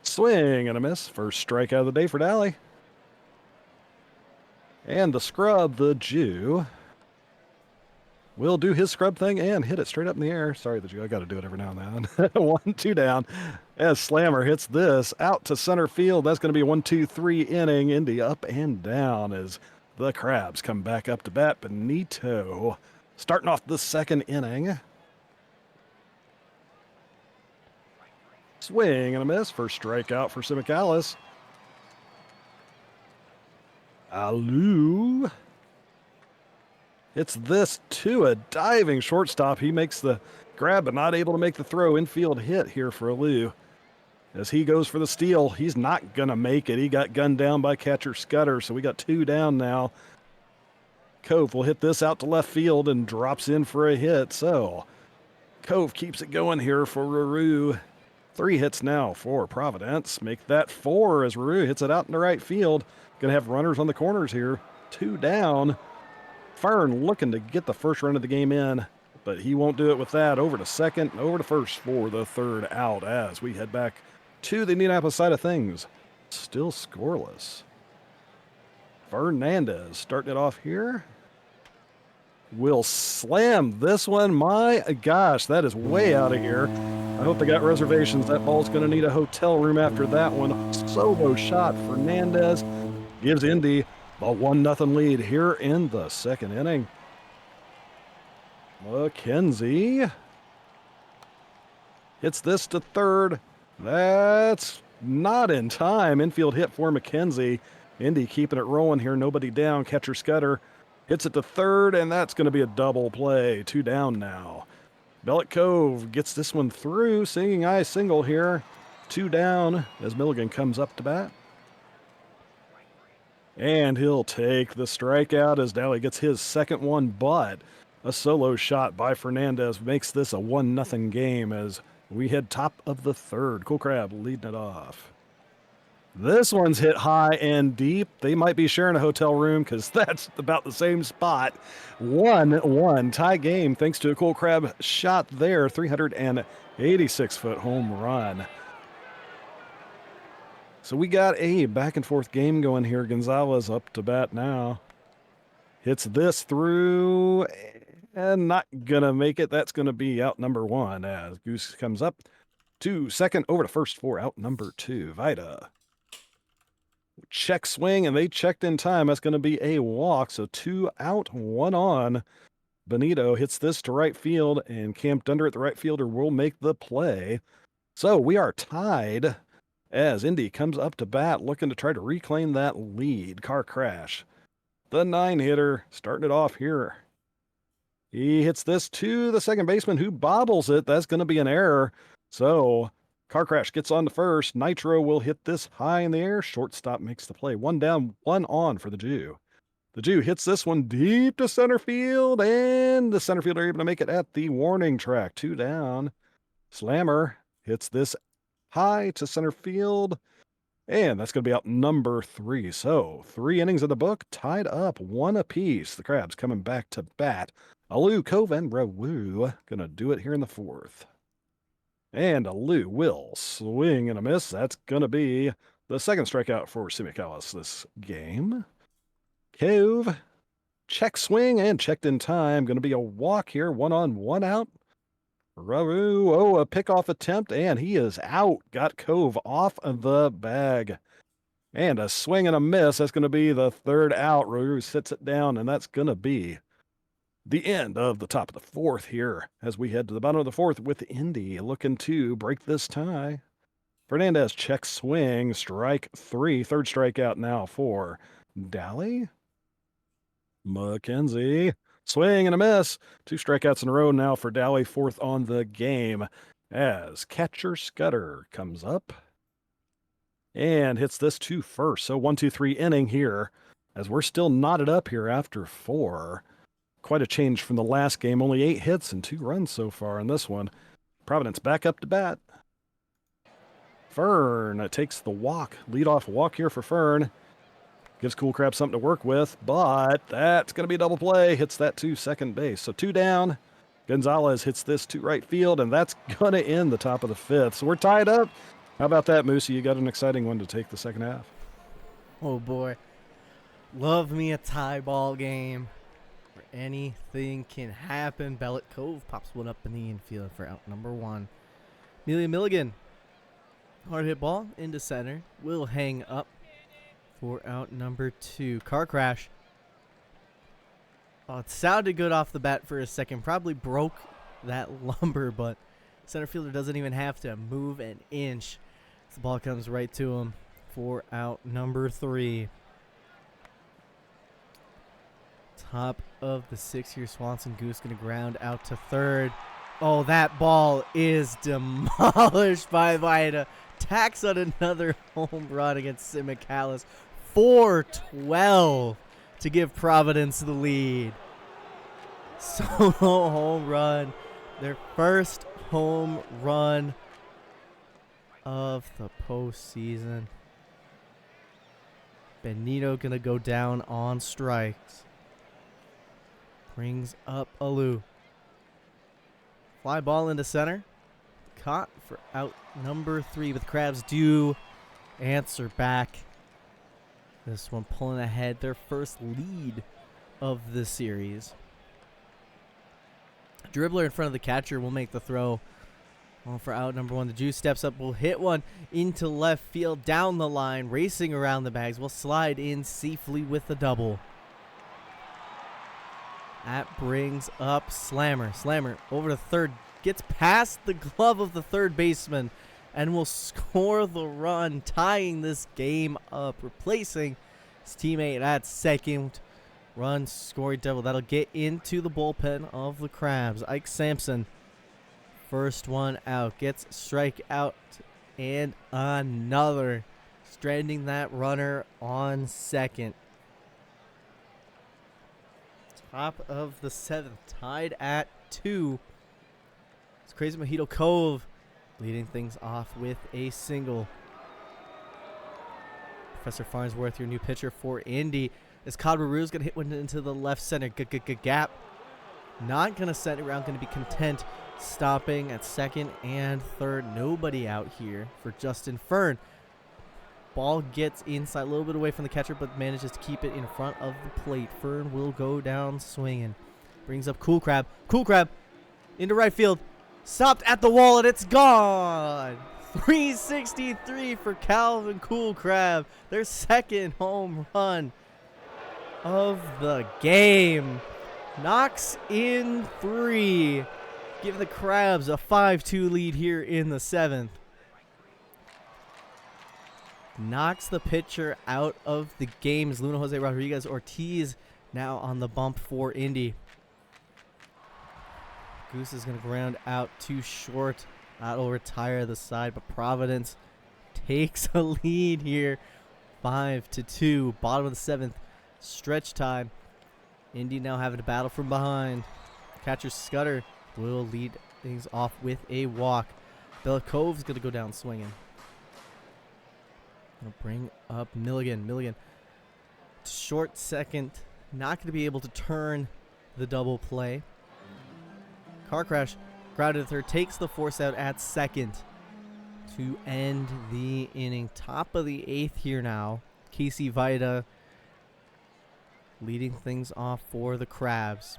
B: Swing and a miss. First strikeout of the day for Dally. And the scrub, the Jew, will do his scrub thing and hit it straight up in the air. Sorry, the Jew, I got to do it every now and then. 1-2 down as Slammer hits this out to center field. That's going to be a 1-2-3 inning. Indy up and down as the Crabs come back up to bat. Benito starting off the second inning. Swing and a miss. First strikeout for Simicallis. Alou hits this to a diving shortstop. He makes the grab, but not able to make the throw. Infield hit here for Alou. As he goes for the steal, he's not going to make it. He got gunned down by catcher Scudder, so we got 2 down now. Cove will hit this out to left field and drops in for a hit. So Cove keeps it going here for Ruru. 3 hits now for Providence. Make that 4 as Ruru hits it out into right field. Going to have runners on the corners here. 2 down. Fern looking to get the first run of the game in, but he won't do it with that. Over to second, over to first for the 3rd out as we head back to the Indianapolis side of things. Still scoreless. Fernandez starting it off here. Will slam this one. My gosh, that is way out of here. I hope they got reservations. That ball's going to need a hotel room after that one. Solo shot. Fernandez gives Indy a 1-0 lead here in the second inning. McKenzie hits this to third. That's not in time. Infield hit for McKenzie. Indy keeping it rolling here. Nobody down. Catcher Scudder hits it to third, and that's going to be a double play. 2 down now. Bellet Cove gets this one through. Singing eye single here. 2 down as Milligan comes up to bat. And he'll take the strikeout as Dally gets his second one, but a solo shot by Fernandez makes this a 1-0 game as we head top of the 3rd. Cool Crab leading it off. This one's hit high and deep. They might be sharing a hotel room because that's about the same spot. 1-1 tie game thanks to a Cool Crab shot there. 386-foot home run. So we got a back and forth game going here. Gonzalez up to bat now. Hits this through and not gonna make it. That's gonna be out number 1 as Goose comes up to second, over to first for out number 2. Vida. Check swing, and they checked in time. That's gonna be a walk. So 2 out, 1 on. Benito hits this to right field, and Cam Dunder at the right fielder will make the play. So we are tied as Indy comes up to bat, looking to try to reclaim that lead. Car crash. The 9-hitter starting it off here. He hits this to the second baseman who bobbles it. That's going to be an error. So car crash gets on to first. Nitro will hit this high in the air. Shortstop makes the play. 1 down, 1 on for the Jew. The Jew hits this one deep to center field, and the center fielder able to make it at the warning track. 2 down. Slammer hits this high to center field, and that's going to be out number 3. So 3 innings of the book tied up 1 apiece. The Crabs coming back to bat. Alou, Cove, and Rawu going to do it here in the 4th. And Alou will swing and a miss. That's going to be the second strikeout for Simicallis this game. Cove, check swing and checked in time. Going to be a walk here. 1 on, 1 out. Rawu, a pickoff attempt, and he is out. Got Cove off of the bag. And a swing and a miss. That's going to be the 3rd out. Rawu sits it down, and that's going to be the end of the top of the 4th here as we head to the bottom of the 4th with Indy looking to break this tie. Fernandez check swing, strike 3. Third strikeout now for Dally. McKenzie, swing and a miss. 2 strikeouts in a row now for Dally, 4th on the game. As catcher Scudder comes up and hits this 2 first. So 1-2-3 inning here, as we're still knotted up here after 4. Quite a change from the last game. Only 8 hits and 2 runs so far in this one. Providence back up to bat. Fern takes the walk. Leadoff walk here for Fern. Gives Cool Crab something to work with, but that's going to be a double play. Hits that to second base. So 2 down. Gonzalez hits this to right field, and that's going to end the top of the 5th. So we're tied up. How about that, Moosey? You got an exciting one to take the second half.
A: Oh, boy. Love me a tie ball game where anything can happen. Bellet Cove pops one up in the infield for out number 1. Amelia Milligan. Hard hit ball into center. Will hang up for out number 2. Car crash. Oh, it sounded good off the bat for a second. Probably broke that lumber, but center fielder doesn't even have to move an inch. The ball comes right to him for out number 3. Top of the 6th here. Swanson Goose going to ground out to third. Oh, that ball is demolished by Vida. Tacks on another home run against Sim McAllis. 4-12 to give Providence the lead. Solo home run. Their first home run of the postseason. Benito going to go down on strikes. Brings up Alou. Fly ball into center. Caught for out number 3, with Crabs due answer back. This one pulling ahead, their first lead of the series. Dribbler in front of the catcher will make the throw. Well, for out number 1, the Juice steps up, will hit one into left field, down the line, racing around the bags, will slide in safely with the double. That brings up Slammer. Slammer over to third. Gets past the glove of the third baseman and will score the run, tying this game up, replacing his teammate at second. Run scoring double. That'll get into the bullpen of the Crabs. Ike Sampson, first one out, gets strike out and another, stranding that runner on second. Top of the 7th, tied at 2. It's Crazy Mojito Cove leading things off with a single. Professor Farnsworth, your new pitcher for Indy. As Cadbury's going to hit one into the left center gap. Not going to send it around, going to be content stopping at second and third. Nobody out here for Justin Fern. Ball gets inside, a little bit away from the catcher, but manages to keep it in front of the plate. Fern will go down swinging. Brings up Cool Crab. Cool Crab into right field. Stopped at the wall, and it's gone. 363 for Calvin Cool Crab. Their second home run of the game. Knocks in 3. Give the Crabs a 5-2 lead here in the 7th. Knocks the pitcher out of the game. As Luna Jose Rodriguez Ortiz now on the bump for Indy. Goose is going to ground out too short. That'll retire the side, but Providence takes a lead here. 5-2. Bottom of the 7th. Stretch time. Indy now having to battle from behind. Catcher Scudder will lead things off with a walk. Bella Cove's going to go down swinging. Gonna bring up Milligan. Milligan, short second, not going to be able to turn the double play. Car crash, grounded to third, takes the force out at second to end the inning. Top of the 8th here now. Casey Vida leading things off for the Crabs.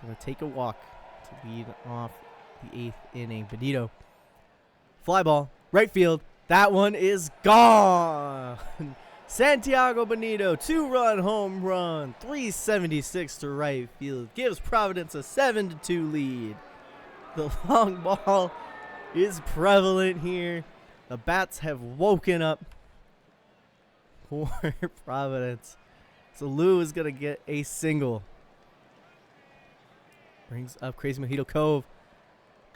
A: Gonna take a walk to lead off the 8th inning. Benito, fly ball, right field. That one is gone. Santiago Benito, 2-run home run, 376 to right field, gives Providence a 7-2 lead. The long ball is prevalent here. The bats have woken up for Providence. So Lou is going to get a single. Brings up Crazy Mojito Cove.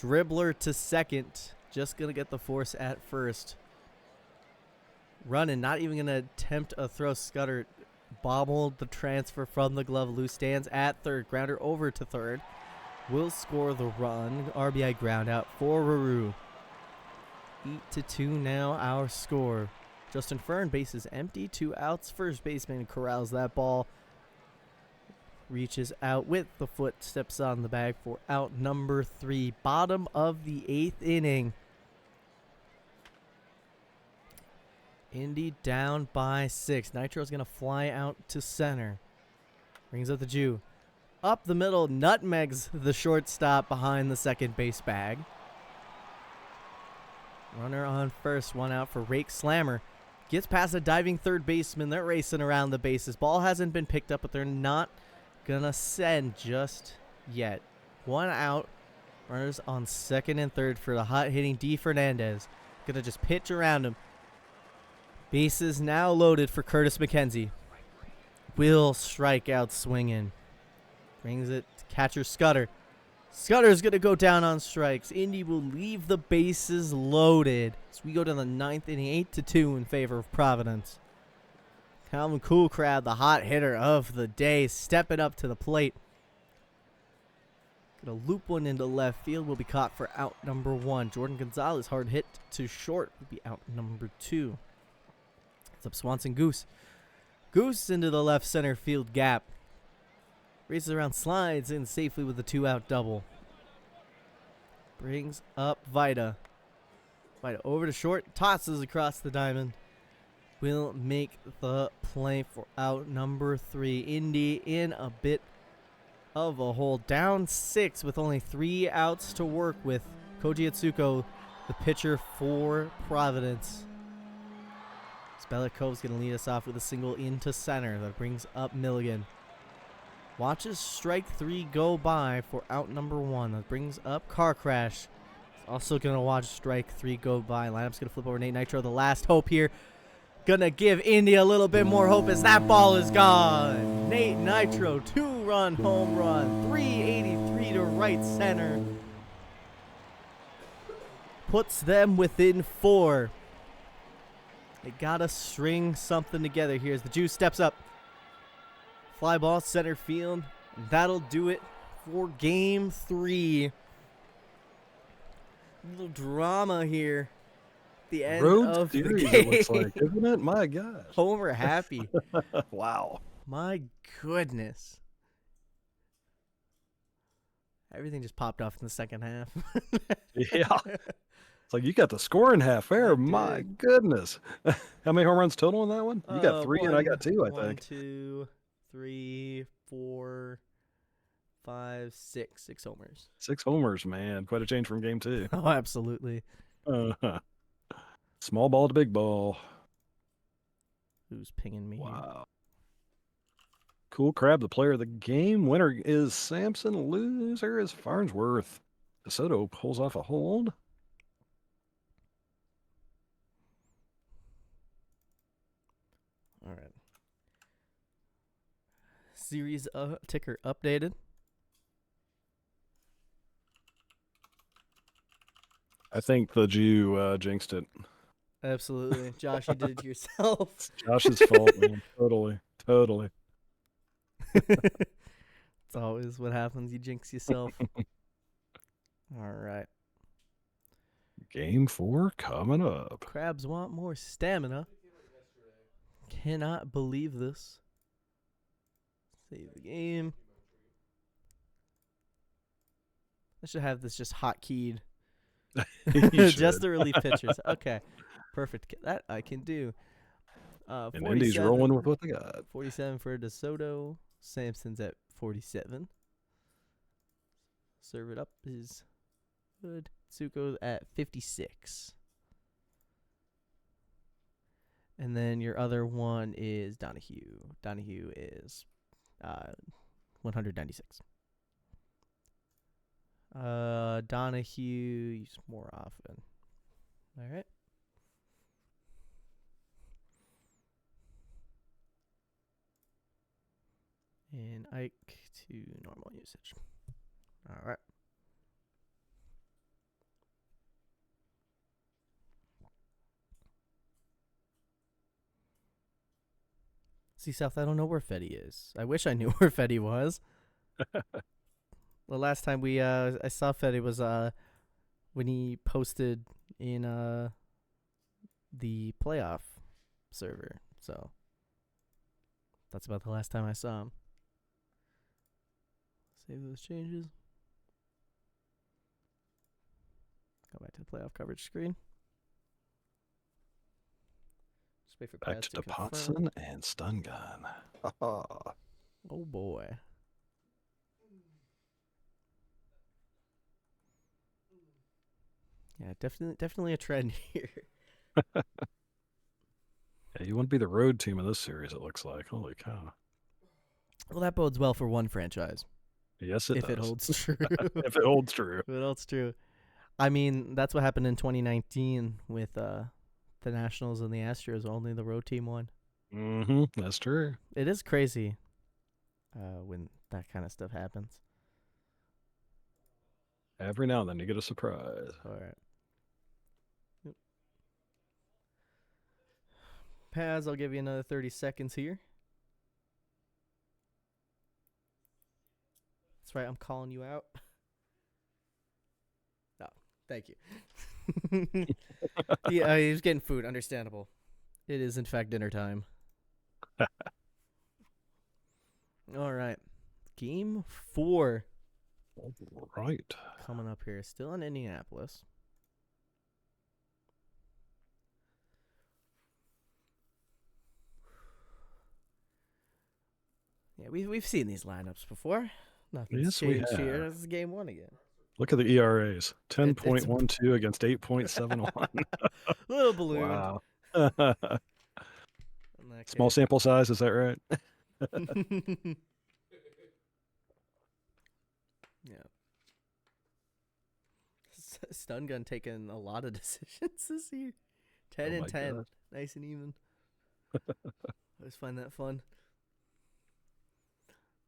A: Dribbler to second. Just going to get the force at first. Running, not even going to attempt a throw. Scudder bobbled the transfer from the glove. Lou stands at third. Grounder over to third. Will score the run. RBI ground out for Ruru. 8-2 now our score. Justin Fern, base is empty. 2 outs. First baseman corrals that ball. Reaches out with the foot. Steps on the bag for out number 3. Bottom of the 8th inning. Indy down by 6. Nitro's going to fly out to center. Brings up the Jew. Up the middle. Nutmegs the shortstop behind the second base bag. Runner on first. 1 out for Rake Slammer. Gets past a diving third baseman. They're racing around the bases. Ball hasn't been picked up, but they're not going to send just yet. 1 out. Runners on second and third for the hot-hitting D. Fernandez. Going to just pitch around him. Bases now loaded for Curtis McKenzie. Will strike out swinging. Brings it to catcher Scudder. Scudder's going to go down on strikes. Indy will leave the bases loaded. So we go to the 9th inning, 8-2 in favor of Providence. Calvin Coolcrab, the hot hitter of the day, stepping up to the plate. Gonna loop one into left field. Will be caught for out number 1. Jordan Gonzalez, hard hit to short, will be out number 2. It's up Swanson Goose. Goose into the left center field gap. Races around, slides in safely with a 2-out double. Brings up Vida. Vida over to short, tosses across the diamond. Will make the play for out number 3. Indy in a bit of a hole. Down 6 with only 3 outs to work with. Koji Atsuko, the pitcher for Providence. Spellicove's going to lead us off with a single into center. That brings up Milligan. Watches strike 3 go by for out number 1. That brings up Car Crash. Also going to watch strike 3 go by. Lineup's going to flip over Nate Nitro. The last hope here. Going to give Indy a little bit more hope as that ball is gone. Nate Nitro, 2-run home run. 383 to right center. Puts them within 4. They got to string something together here as the Jew steps up. Fly ball center field. That'll do it for game 3. Little drama here. The end
B: Road
A: of
B: series,
A: the game.
B: it looks like, isn't it? My gosh.
A: Homer happy.
B: Wow.
A: My goodness. Everything just popped off in the second half.
B: Yeah. It's like you got the score in half there. My goodness. How many home runs total in that one? You got 3 and I got 2, I think.
A: 1, 2, 3, 4, 5, 6. 6 homers.
B: 6 homers, man. Quite a change from game 2.
A: Oh, absolutely.
B: Small ball to big ball.
A: Who's pinging me?
B: Wow. Cool Crab, the player of the game. Winner is Sampson. Loser is Farnsworth. DeSoto pulls off a hold.
A: All right. Series ticker updated.
B: I think the Jew jinxed it.
A: Absolutely. Josh, you did it to yourself.
B: It's Josh's fault, man. Totally.
A: It's always what happens. You jinx yourself. All right.
B: Game 4 coming up.
A: Crabs want more stamina. Cannot believe this. Save the game. I should have this just hotkeyed. Just the relief pitchers. Okay. Perfect. That I can do.
B: And Indy's rolling with what they got.
A: 47 for DeSoto. Sampson's at 47. Serve it up is good. Tsuko at 56. And then your other one is Donahue. Donahue is 196. Donahue used more often. All right. And Ike to normal usage. All right. See, South, I don't know where Fetty is. I wish I knew where Fetty was. The last time I saw Fetty was when he posted in the playoff server. So that's about the last time I saw him. Save those changes. Go back to the playoff coverage screen. Just wait for
B: Back to Potson and Stun Gun.
A: Oh boy. Yeah, definitely a trend here.
B: Yeah, you want to be the road team of this series, it looks like. Holy cow.
A: Well, that bodes well for one franchise.
B: Yes, it does.
A: If it holds true.
B: If it holds true.
A: If it holds true. I mean, that's what happened in 2019 with the Nationals and the Astros. Only the road team won.
B: Mm-hmm. That's true.
A: It is crazy when that kind of stuff happens.
B: Every now and then you get a surprise.
A: All right. Yep. Paz, I'll give you another 30 seconds here. That's right, I'm calling you out. No, thank you. Yeah, he was getting food. Understandable. It is, in fact, dinner time. All right. Game 4.
B: All right.
A: Coming up here. Still in Indianapolis. Yeah, we've seen these lineups before. Nothing's changed here. This is game 1 again.
B: Look at the ERAs. 10.12 against 8.71.
A: A little balloon.
B: Wow. Small sample size, is that right?
A: Yeah. Stun Gun taking a lot of decisions this year. 10 and 10. God. Nice and even. I always find that fun.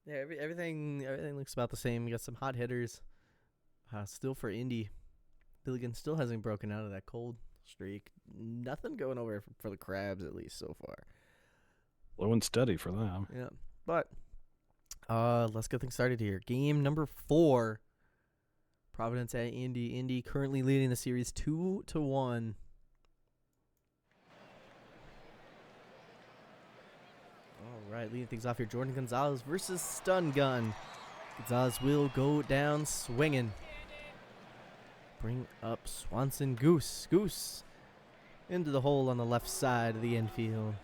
A: Yeah, everything looks about the same. You got some hot hitters. Still for Indy. Billigan still hasn't broken out of that cold streak. Nothing going over for the Crabs, at least so far.
B: Low and steady for them.
A: Yeah. But let's get things started here. Game number 4. Providence at Indy. Indy currently leading the series 2-1. All right, leading things off here. Jordan Gonzalez versus Stun Gun. Gonzalez will go down swinging. Bring up Swanson Goose. Goose into the hole on the left side of the infield.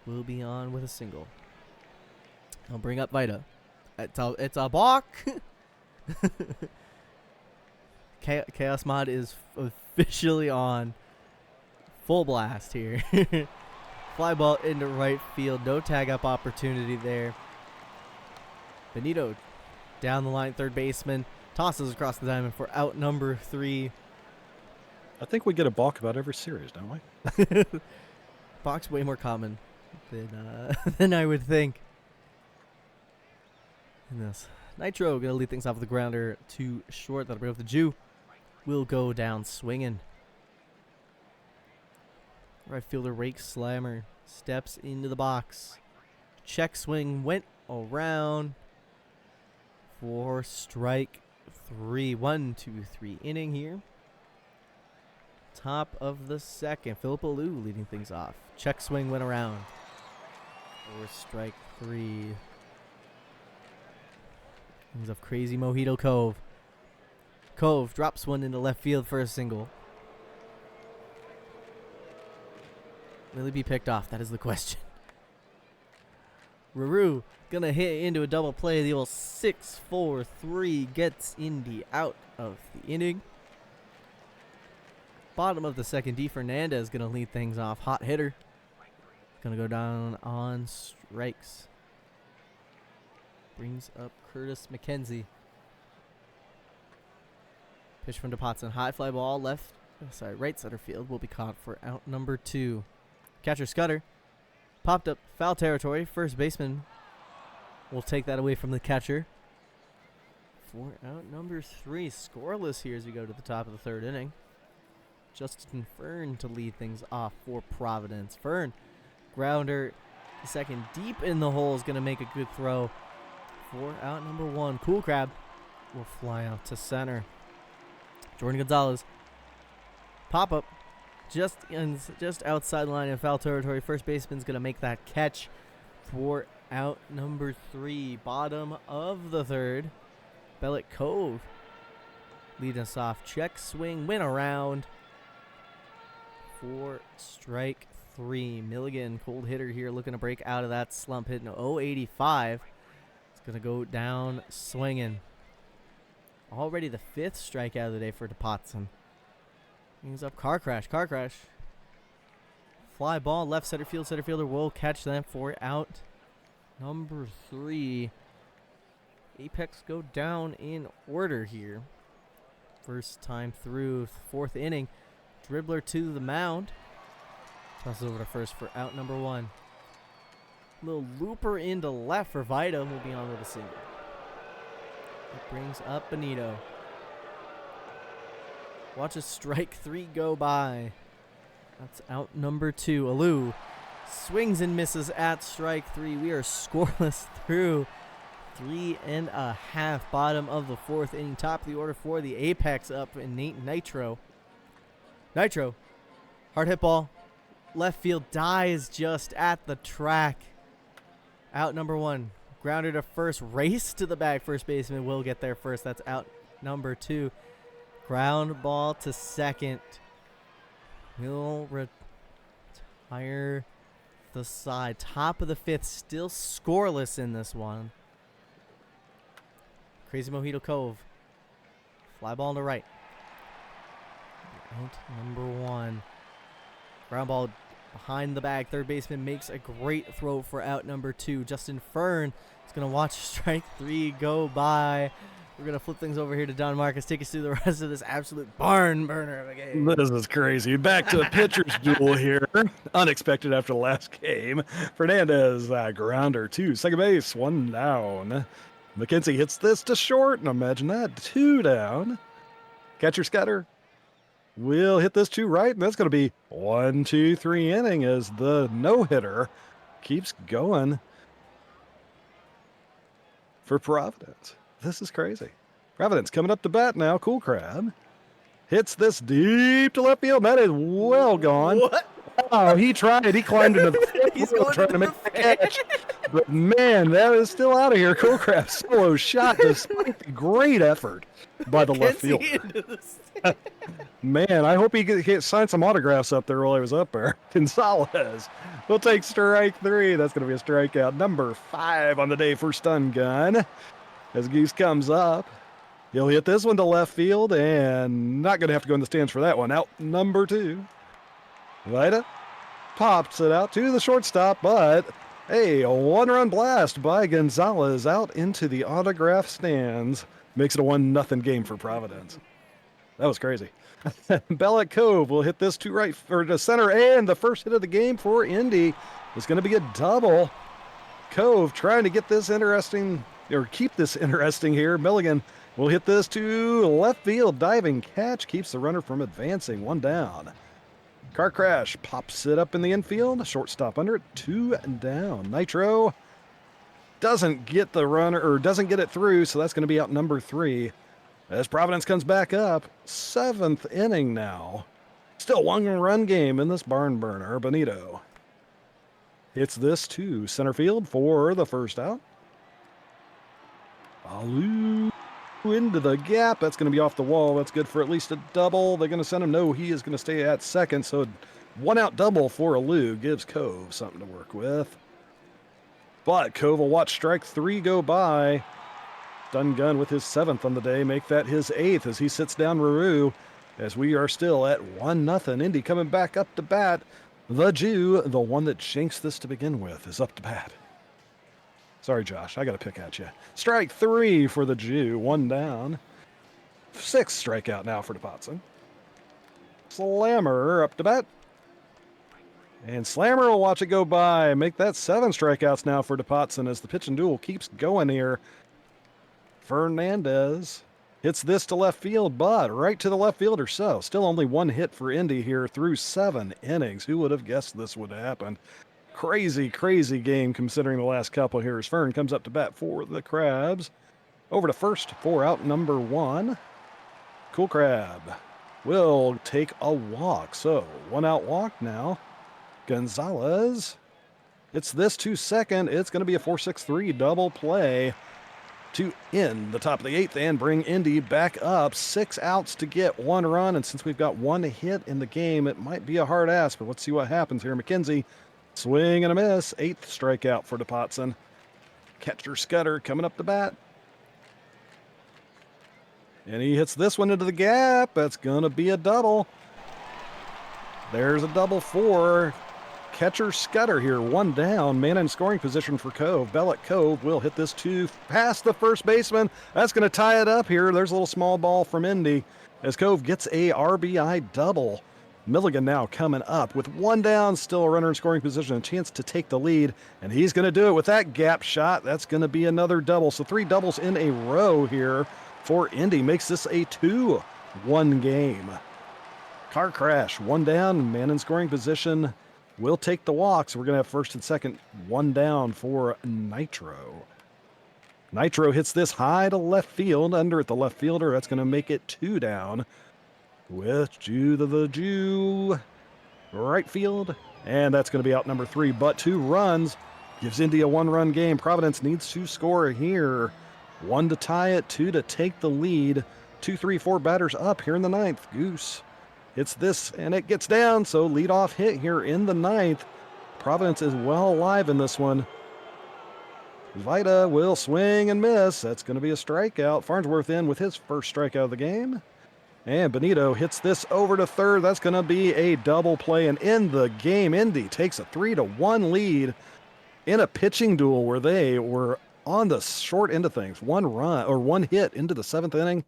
A: Will be on with a single. I'll bring up Vita. It's a balk. Chaos Mod is officially on. Full blast here. Fly ball into right field. No tag up opportunity there. Benito down the line, third baseman. Tosses across the diamond for out number 3.
B: I think we get a balk about every series, don't we?
A: Balk's way more common than I would think. And this Nitro gonna lead things off with the grounder to short. That'll bring up the Jew. Will go down swinging. Right fielder Rake Slammer steps into the box. Check swing went around for strike 3. 1-2-3 inning here. Top of the second. Philip Alou leading things off. Check swing went around for strike 3. Things of crazy Mojito Cove. Cove drops one into left field for a single. Will he be picked off? That is the question. Ruru gonna hit into a double play. The old 6-4-3 gets Indy out of the inning. Bottom of the second, D. Fernandez gonna lead things off. Hot hitter. Gonna go down on strikes. Brings up Curtis McKenzie. Pitch from DePotson. High fly ball right center field will be caught for out number 2. Catcher Scudder popped up foul territory. First baseman will take that away from the catcher. For out number 3. Scoreless here as we go to the top of the 3rd inning. Justin Fern to lead things off for Providence. Fern, grounder to second, deep in the hole, is going to make a good throw for out number 1. Cool Crab will fly out to center. Jordan Gonzalez, pop up just outside the line of foul territory. First baseman's going to make that catch for out number 3. Bottom of the 3rd. Bellet Cove leading us off. Check, swing, win around for strike 3. Milligan, cold hitter here, looking to break out of that slump, hitting 085. It's going to go down swinging. Already the 5th strikeout of the day for DePotson. Brings up Car Crash. Fly ball, left center field. Center fielder will catch that for out number 3. Apex go down in order here. First time through 4th inning. Dribbler to the mound. Tosses over to first for out number 1. Little looper into left for Vida. Will be on with a single. It brings up Benito. Watch a strike 3 go by. That's out number 2. Alou swings and misses at strike 3. We are scoreless through 3.5. Bottom of the 4th inning. Top of the order for the Apex up in Nitro. Hard hit ball. Left field dies just at the track. Out number 1. Grounder to first. Race to the bag. First baseman will get there first. That's out number 2. Ground ball to second. Will retire the side. Top of the 5th. Still scoreless in this one. Crazy Mojito Cove. Fly ball on the right. Out number 1. Ground ball behind the bag. Third baseman makes a great throw for out number 2. Justin Fern is going to watch strike 3 go by. We're going to flip things over here to DonMarcus. Take us through the rest of this absolute barn burner of a game.
B: This is crazy. Back to a pitcher's duel here. Unexpected after the last game. Fernandez, grounder to second base. 1 down. McKenzie hits this to short. And imagine that. 2 down. Catcher Scudder will hit this to right. And that's going to be 1, 2, 3 inning as the no-hitter keeps going for Providence. This is crazy. Providence coming up to bat now. Cool Crab hits this deep to left field. That is well gone.
A: What?
B: Oh, he tried. He climbed into the
A: He's going
B: trying to make the catch. But man, that is still out of here. Cool Crab solo shot despite the great effort by the left fielder. Man, I hope he can sign some autographs up there while he was up there. Gonzalez will take strike 3. That's going to be a strikeout number 5 on the day for Stun Gun. As Goose comes up, he'll hit this one to left field and not going to have to go in the stands for that one. Out number 2. Vida pops it out to the shortstop, but a 1-run blast by Gonzalez out into the autograph stands. Makes it a 1-0 game for Providence. That was crazy. Bellet Cove will hit this to right or to center, and the first hit of the game for Indy is going to be a double. Cove trying to get this interesting, or keep this interesting here. Milligan will hit this to left field. Diving catch keeps the runner from advancing. 1 down. Car Crash pops it up in the infield. Shortstop under it. 2 down. Nitro doesn't get the runner, or doesn't get it through, so that's going to be out number 3. As Providence comes back up, 7th inning now. Still 1-run game in this barn burner. Benito hits this to center field for the first out. Alou into the gap. That's going to be off the wall. That's good for at least a double. They're going to send him. No, he is going to stay at second. So 1-out double for Alou gives Cove something to work with. But Cove will watch strike 3 go by. Stun Gun with his 7th on the day. Make that his 8th as he sits down Ruru. As we are still at 1-0. Indy coming back up to bat. The Jew, the one that shanks this to begin with, is up to bat. Sorry, Josh. I got to pick at you. Strike 3 for the Jew. 1 down. 6th strikeout now for DePotson. Slammer up to bat. And Slammer will watch it go by. Make that 7 strikeouts now for DePotson as the pitch and duel keeps going here. Fernandez hits this to left field, but right to the left fielder. So still only 1 hit for Indy here through 7 innings. Who would have guessed this would happen? Crazy, crazy game considering the last couple here as Fern comes up to bat for the Crabs. Over to first for out number 1. Cool Crab will take a walk. So 1 out walk now. Gonzalez. It's this to second. It's going to be a 4-6-3 double play to end the top of the 8th and bring Indy back up. 6 outs to get 1 run. And since we've got 1 hit in the game, it might be a hard ask, but let's see what happens here. McKenzie, swing and a miss. 8th strikeout for DePotson. Catcher Scudder coming up to bat. And he hits this one into the gap. That's going to be a double. There's a double for catcher Scudder here. 1 down. Man in scoring position for Cove. Bellick Cove will hit this to past the first baseman. That's going to tie it up here. There's a little small ball from Indy as Cove gets a RBI double. Milligan now coming up with 1 down. Still a runner in scoring position. A chance to take the lead. And he's going to do it with that gap shot. That's going to be another double. So 3 doubles in a row here for Indy. Makes this a 2-1 game. Car crash, 1 down, man in scoring position will take the walk. So we're going to have first and second, 1 down for Nitro. Nitro hits this high to left field, under at the left fielder. That's going to make it 2 down. With Jew the Jew, right field. And that's going to be out number 3, but 2 runs. Gives Indy a 1-run game. Providence needs to score here. 1 to tie it, 2 to take the lead. 2, 3, 4 batters up here in the 9th. Goose hits this, and it gets down, so leadoff hit here in the 9th. Providence is well alive in this one. Vita will swing and miss. That's going to be a strikeout. Farnsworth in with his first strikeout of the game. And Benito hits this over to third. That's going to be a double play, and in the game, Indy takes a 3-1 lead in a pitching duel where they were on the short end of things. 1 run or 1 hit into the 7th inning.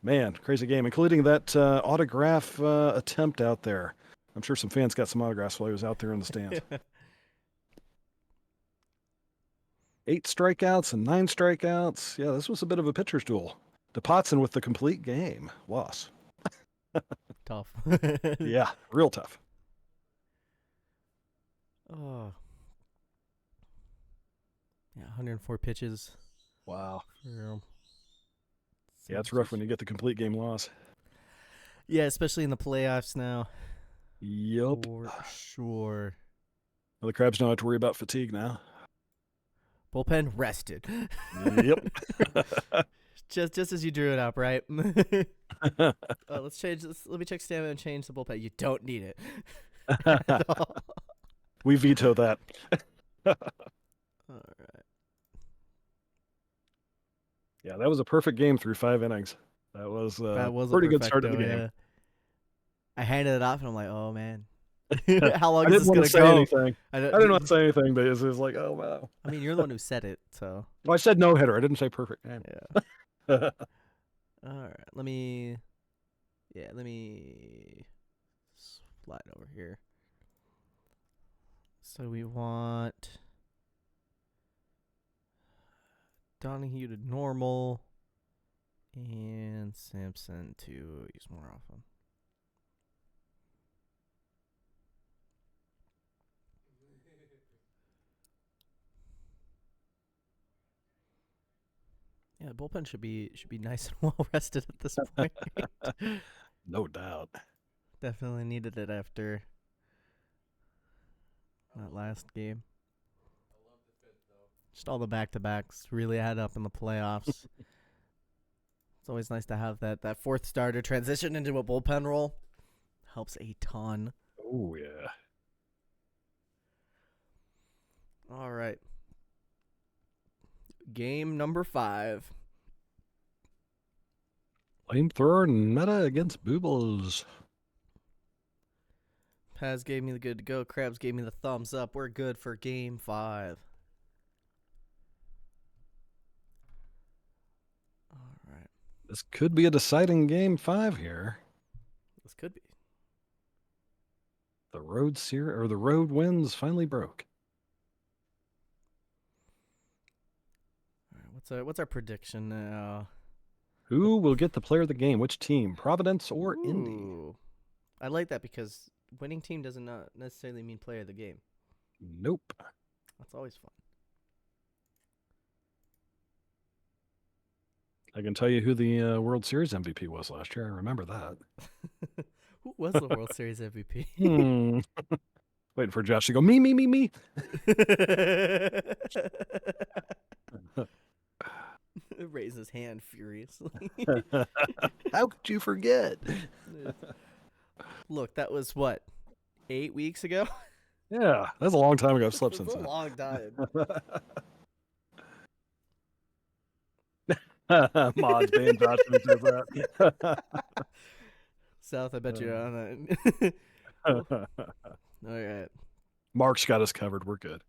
B: Man, crazy game, including that autograph attempt out there. I'm sure some fans got some autographs while he was out there in the stands. 8 strikeouts and 9 strikeouts. Yeah, this was a bit of a pitcher's duel. DePotson with the complete game. Loss.
A: Tough.
B: Yeah, real tough.
A: Oh. Yeah, 104 pitches.
B: Wow.
A: Yeah.
B: Yeah, it's rough when you get the complete game loss.
A: Yeah, especially in the playoffs now.
B: Yup.
A: For sure.
B: Well, the Crabs don't have to worry about fatigue now.
A: Bullpen rested.
B: Yep.
A: just as you drew it up, right? Let's change this. Let me check stamina and change the bullpen. You don't need it.
B: We veto that.
A: All right.
B: Yeah, that was a perfect game through 5 innings. That was a pretty good start to the game.
A: Yeah. I handed it off, and I'm like, oh, man. How long is this going to
B: go?
A: Anything.
B: I didn't want to say anything, but it was like, oh, wow.
A: I mean, you're the one who said it, so.
B: Well, I said no hitter. I didn't say perfect game.
A: Yeah. All right. Let me slide over here. So we want Donahue to normal and Simpson to use more often. Yeah, the bullpen should be nice and well rested at this point.
B: No doubt.
A: Definitely needed it after that last game. Just all the back-to-backs really add up in the playoffs. It's always nice to have that fourth starter transition into a bullpen role. Helps a ton.
B: Oh, yeah.
A: All right. Game number 5.
B: Flamethrower meta against Boobles.
A: Paz gave me the good to go. Krabs gave me the thumbs up. We're good for game 5. All right.
B: This could be a deciding game 5 here.
A: This could be.
B: The road winds finally broke.
A: All right, what's our prediction now?
B: Who will get the player of the game? Which team? Providence or Indy?
A: Ooh. I like that because winning team doesn't necessarily mean player of the game.
B: Nope.
A: That's always fun.
B: I can tell you who the World Series MVP was last year. I remember that.
A: Who was the World Series MVP?
B: Waiting for Josh to go, me.
A: Raise his hand furiously.
B: How could you forget?
A: Look, that was what, 8 weeks ago?
B: Yeah, that's a long time ago. I've slept since then.
A: That's a long time.
B: Mods band Josh says that.
A: South, I bet you're on that. All right.
B: Mark's got us covered. We're good.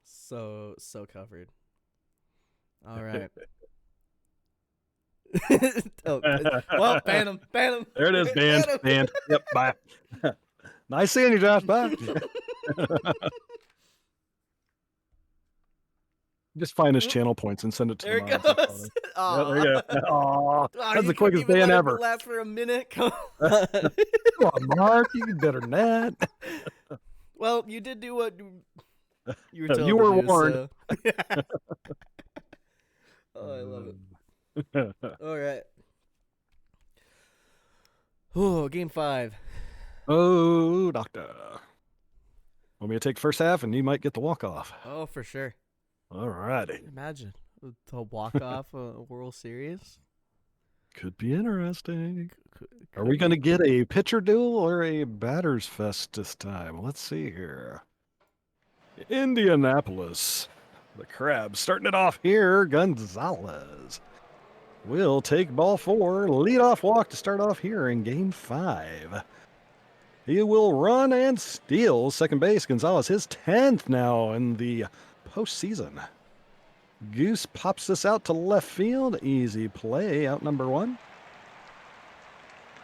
A: So covered. All right. Well, ban him.
B: There it is, banned. Yep, bye. Nice seeing you, Josh. Bye. Just find his channel points and send it to
A: there
B: him.
A: There it goes.
B: Yeah, there you go. Oh, that's the quickest ban ever.
A: Last for a minute. Come
B: on, Mark. You did better than that.
A: Well, you did do what you were told.
B: You were warned.
A: So. Oh, I love it. All right. Oh, game 5.
B: Oh, doctor. Want me to take first half, and you might get the walk-off.
A: Oh, for sure.
B: All righty.
A: Imagine to walk off a World Series.
B: Could be interesting. Are we going to get a pitcher duel or a batter's fest this time? Let's see here. Indianapolis. The Crabs starting it off here. Gonzalez will take ball 4. Leadoff walk to start off here in game 5. He will run and steal second base. Gonzalez, his 10th now in the postseason. Goose pops this out to left field. Easy play, out number 1.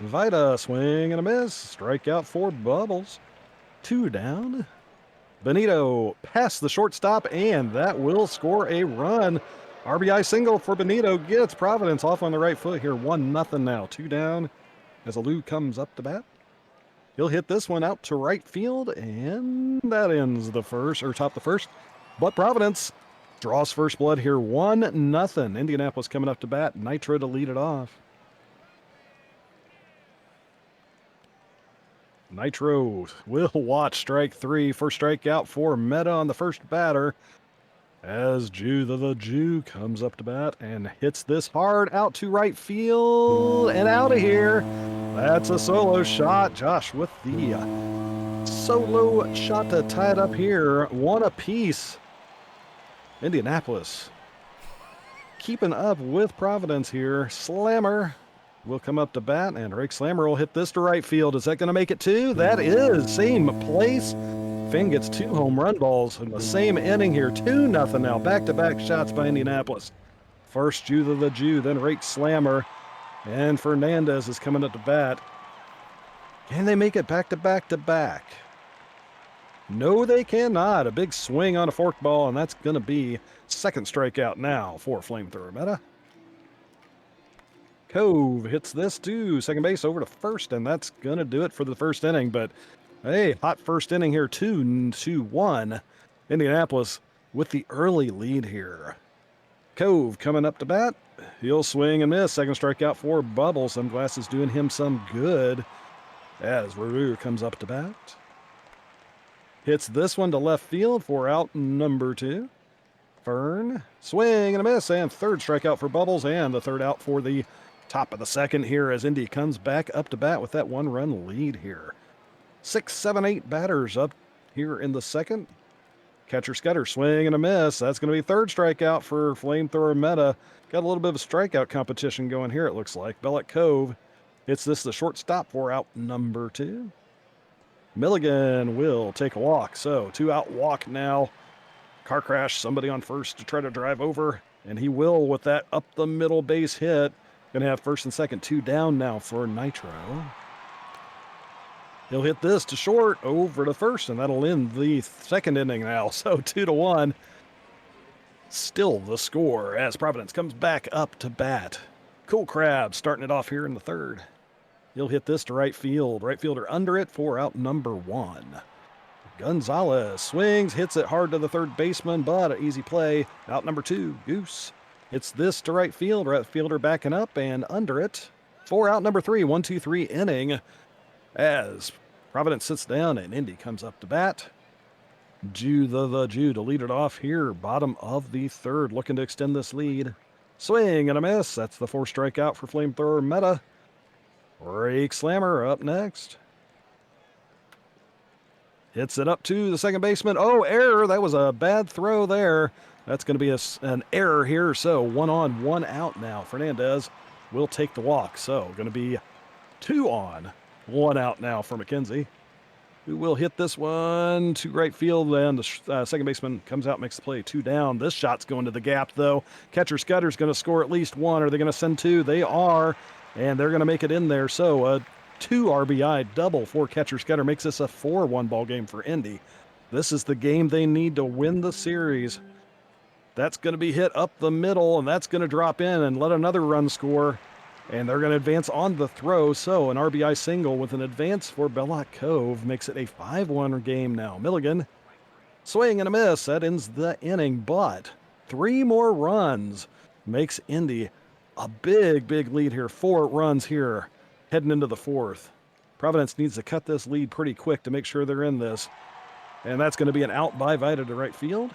B: Vida, swing and a miss. Strikeout for Bubbles. 2 down. Benito past the shortstop, and that will score a run. RBI single for Benito gets Providence off on the right foot here. 1-0 now. 2 down as Alou comes up to bat. He'll hit this one out to right field, and that ends the first, or top the first. But Providence draws first blood here. 1-0. Indianapolis coming up to bat. Nitro to lead it off. Nitro will watch strike 3. First strikeout for Meta on the first batter. As Jew the Jew comes up to bat and hits this hard out to right field and out of here. That's a solo shot. Josh with the solo shot to tie it up here. 1 apiece. Indianapolis keeping up with Providence here. Slammer will come up to bat, and Rick Slammer will hit this to right field. Is that going to make it 2? That is. Same place. Finn gets 2 home run balls in the same inning here. 2-0 now. Back-to-back shots by Indianapolis. First Jew the Jew, then Rick Slammer. And Fernandez is coming up to bat. Can they make it back-to-back-to-back? No, they cannot. A big swing on a forked ball, and that's going to be second strikeout now for Flamethrower Meta. Cove hits this to second base over to first, and that's going to do it for the first inning. But, hey, hot first inning here, 2-1. Indianapolis with the early lead here. Cove coming up to bat. He'll swing and miss. Second strikeout for Bubbles. Sunglasses doing him some good as Ruru comes up to bat. Hits this one to left field for out number 2. Fern, swing and a miss, and third strikeout for Bubbles, and the third out for the top of the second here as Indy comes back up to bat with that 1-run lead here. 6, 7, 8 batters up here in the second. Catcher Scudder, swing and a miss. That's going to be third strikeout for Flamethrower Meta. Got a little bit of a strikeout competition going here, it looks like. Bellet Cove hits this the shortstop for out number 2. Milligan will take a walk. So 2 out walk now. Car crash, somebody on first to try to drive over. And he will with that up the middle base hit. Going to have first and second, 2 down now for Nitro. He'll hit this to short over to first, and that'll end the second inning now. So 2-1. Still the score as Providence comes back up to bat. Cool Crab starting it off here in the third. He'll hit this to right field. Right fielder under it for out number 1. Gonzalez swings, hits it hard to the third baseman, but an easy play. Out number 2, Goose. Hits this to right field. Right fielder backing up and under it for out number 3. 1-2-3 inning as Providence sits down and Indy comes up to bat. Jew the Jew to lead it off here. Bottom of the third, looking to extend this lead. Swing and a miss. That's the 4th strikeout for Flamethrower Meta. Rake Slammer up next. Hits it up to the second baseman. Oh, error. That was a bad throw there. That's going to be an error here. So 1 on, 1 out now. Fernandez will take the walk. So going to be 2 on, 1 out now for McKenzie, who will hit this one to right field. And the second baseman comes out, makes the play. 2 down. This shot's going to the gap, though. Catcher Scudder's going to score at least 1. Are they going to send 2? They are. And they're going to make it in there. So a 2 RBI double for catcher Scudder makes this a 4-1 ball game for Indy. This is the game they need to win the series. That's going to be hit up the middle, and that's going to drop in and let another run score. And they're going to advance on the throw. So an RBI single with an advance for Belloc Cove makes it a 5-1 game now. Milligan, swing and a miss. That ends the inning, but 3 more runs makes Indy a big lead here. 4 runs here heading into the 4th. Providence needs to cut this lead pretty quick to make sure they're in this. And that's going to be an out by Vida to right field.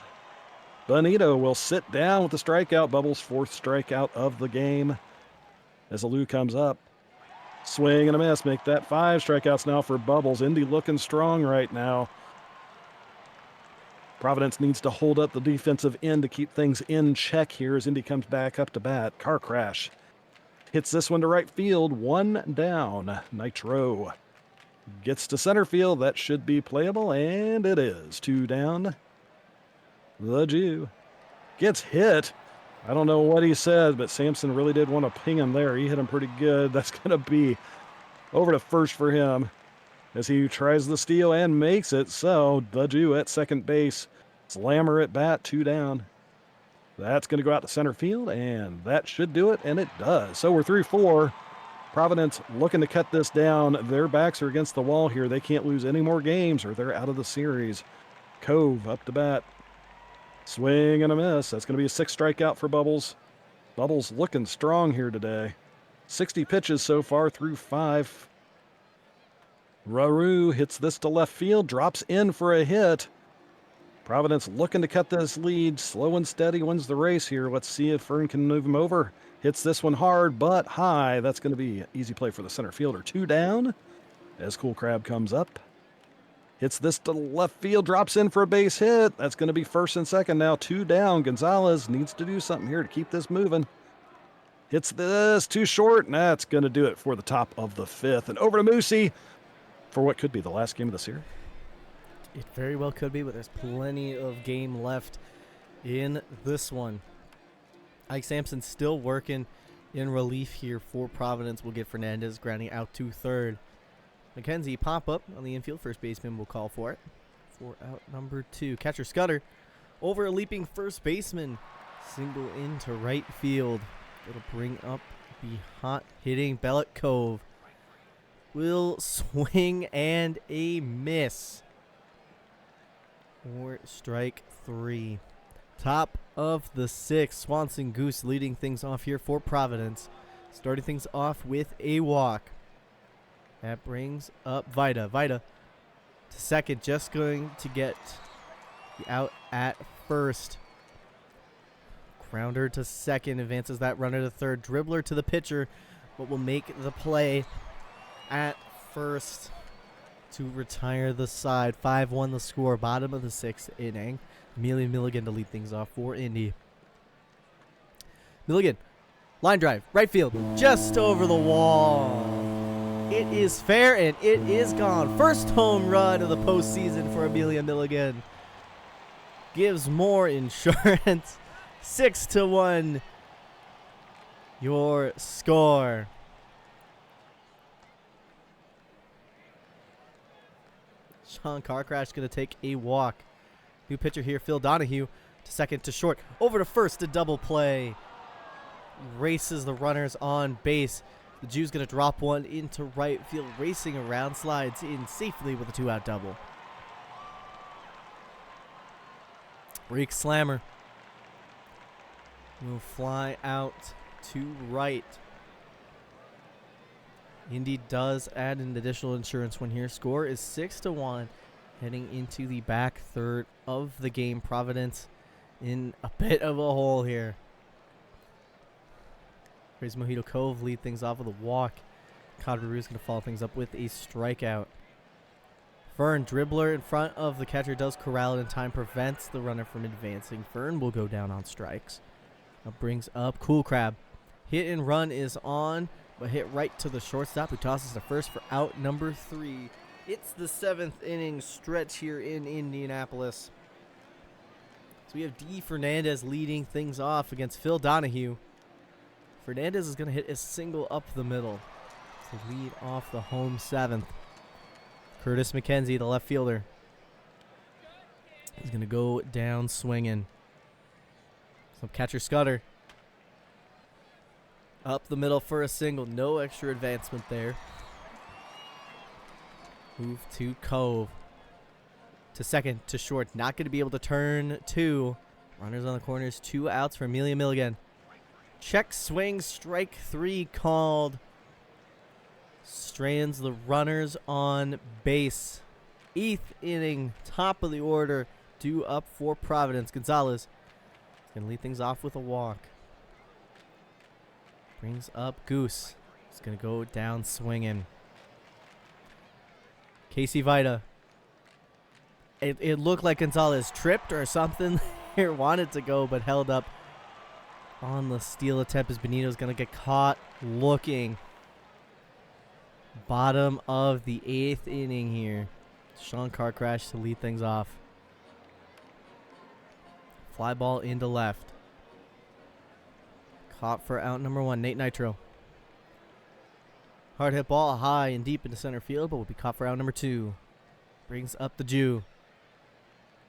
B: Bonito will sit down with the strikeout. Bubbles' 4th strikeout of the game as Alou comes up. Swing and a miss. Make that 5 strikeouts now for Bubbles. Indy looking strong right now. Providence needs to hold up the defensive end to keep things in check here as Indy comes back up to bat. Car crash. Hits this one to right field. 1 down. Nitro gets to center field. That should be playable, and it is. 2 down. The Jew gets hit. I don't know what he said, but Sampson really did want to ping him there. He hit him pretty good. That's going to be over to first for him as he tries the steal and makes it. So the Jew at second base. Slammer at bat, 2 down. That's going to go out to center field, and that should do it, and it does. So we're 3-4. Providence looking to cut this down. Their backs are against the wall here. They can't lose any more games or they're out of the series. Cove up to bat. Swing and a miss. That's going to be a 6th strikeout for Bubbles. Bubbles looking strong here today. 60 pitches so far through 5. Raru hits this to left field, drops in for a hit. Providence looking to cut this lead. Slow and steady wins the race here. Let's see if Fern can move him over. Hits this one hard but high. That's going to be an easy play for the center fielder. 2 down as Cool Crab comes up. Hits this to left field, drops in for a base hit. That's going to be first and second now. 2 down. Gonzalez needs to do something here to keep this moving. Hits this too short, and that's going to do it for the top of the 5th. And over to Moosey for what could be the last game of the series.
A: It very well could be, but there's plenty of game left in this one. Ike Sampson still working in relief here for Providence. We'll get Fernandez grounding out to third. McKenzie pop up on the infield. First baseman will call for it. For out number 2. Catcher Scudder over a leaping first baseman. Single into right field. It'll bring up the hot hitting Belloc Cove. Will swing and a miss. For strike 3. Top of the 6th. Swanson Goose leading things off here for Providence. Starting things off with a walk. That brings up Vida. Vida to second, just going to get the out at first. Grounder to second, advances that runner to third. Dribbler to the pitcher, but will make the play at first to retire the side. 5-1 the score, bottom of the 6th inning. Amelia Milligan to lead things off for Indy. Milligan, line drive, right field, just over the wall. It is fair, and it is gone. First home run of the postseason for Amelia Milligan. Gives more insurance. 6-1. Your score. Sean Carcrash going to take a walk. New pitcher here, Phil Donahue, to second to short. Over to first, a double play. Races the runners on base. The Jew's going to drop one into right field, racing around, slides in safely with a 2-out double. Rake Slammer will fly out to right. Indy does add an additional insurance one here. Score is 6-1. Heading into the back third of the game. Providence in a bit of a hole here. Crazy Mojito Cove lead things off with a walk. Cadbury is going to follow things up with a strikeout. Fern, dribbler in front of the catcher, does corral it in time, prevents the runner from advancing. Fern will go down on strikes. Now brings up Cool Crab. Hit and run is on, but hit right to the shortstop, who tosses to first for out number 3. It's the 7th inning stretch here in Indianapolis. So we have D. Fernandez leading things off against Phil Donahue. Fernandez is going to hit a single up the middle to lead off the home 7th. Curtis McKenzie, the left fielder, is going to go down swinging. So catcher Scudder up the middle for a single. No extra advancement there. Move to Cove. To second, to short. Not going to be able to turn 2. Runners on the corners. 2 outs for Amelia Milligan. Check swing, strike 3 called. Strands the runners on base. 8th inning, top of the order. Due up for Providence. Gonzalez is going to lead things off with a walk. Brings up Goose. He's going to go down swinging. Casey Vita. It looked like Gonzalez tripped or something there. Wanted to go, but held up on the steal attempt as Benito's going to get caught looking. Bottom of the 8th inning here. Sean Carcrash to lead things off. Fly ball into left. Caught for out number 1, Nate Nitro. Hard hit ball high and deep into center field, but will be caught for out number 2. Brings up the Jew.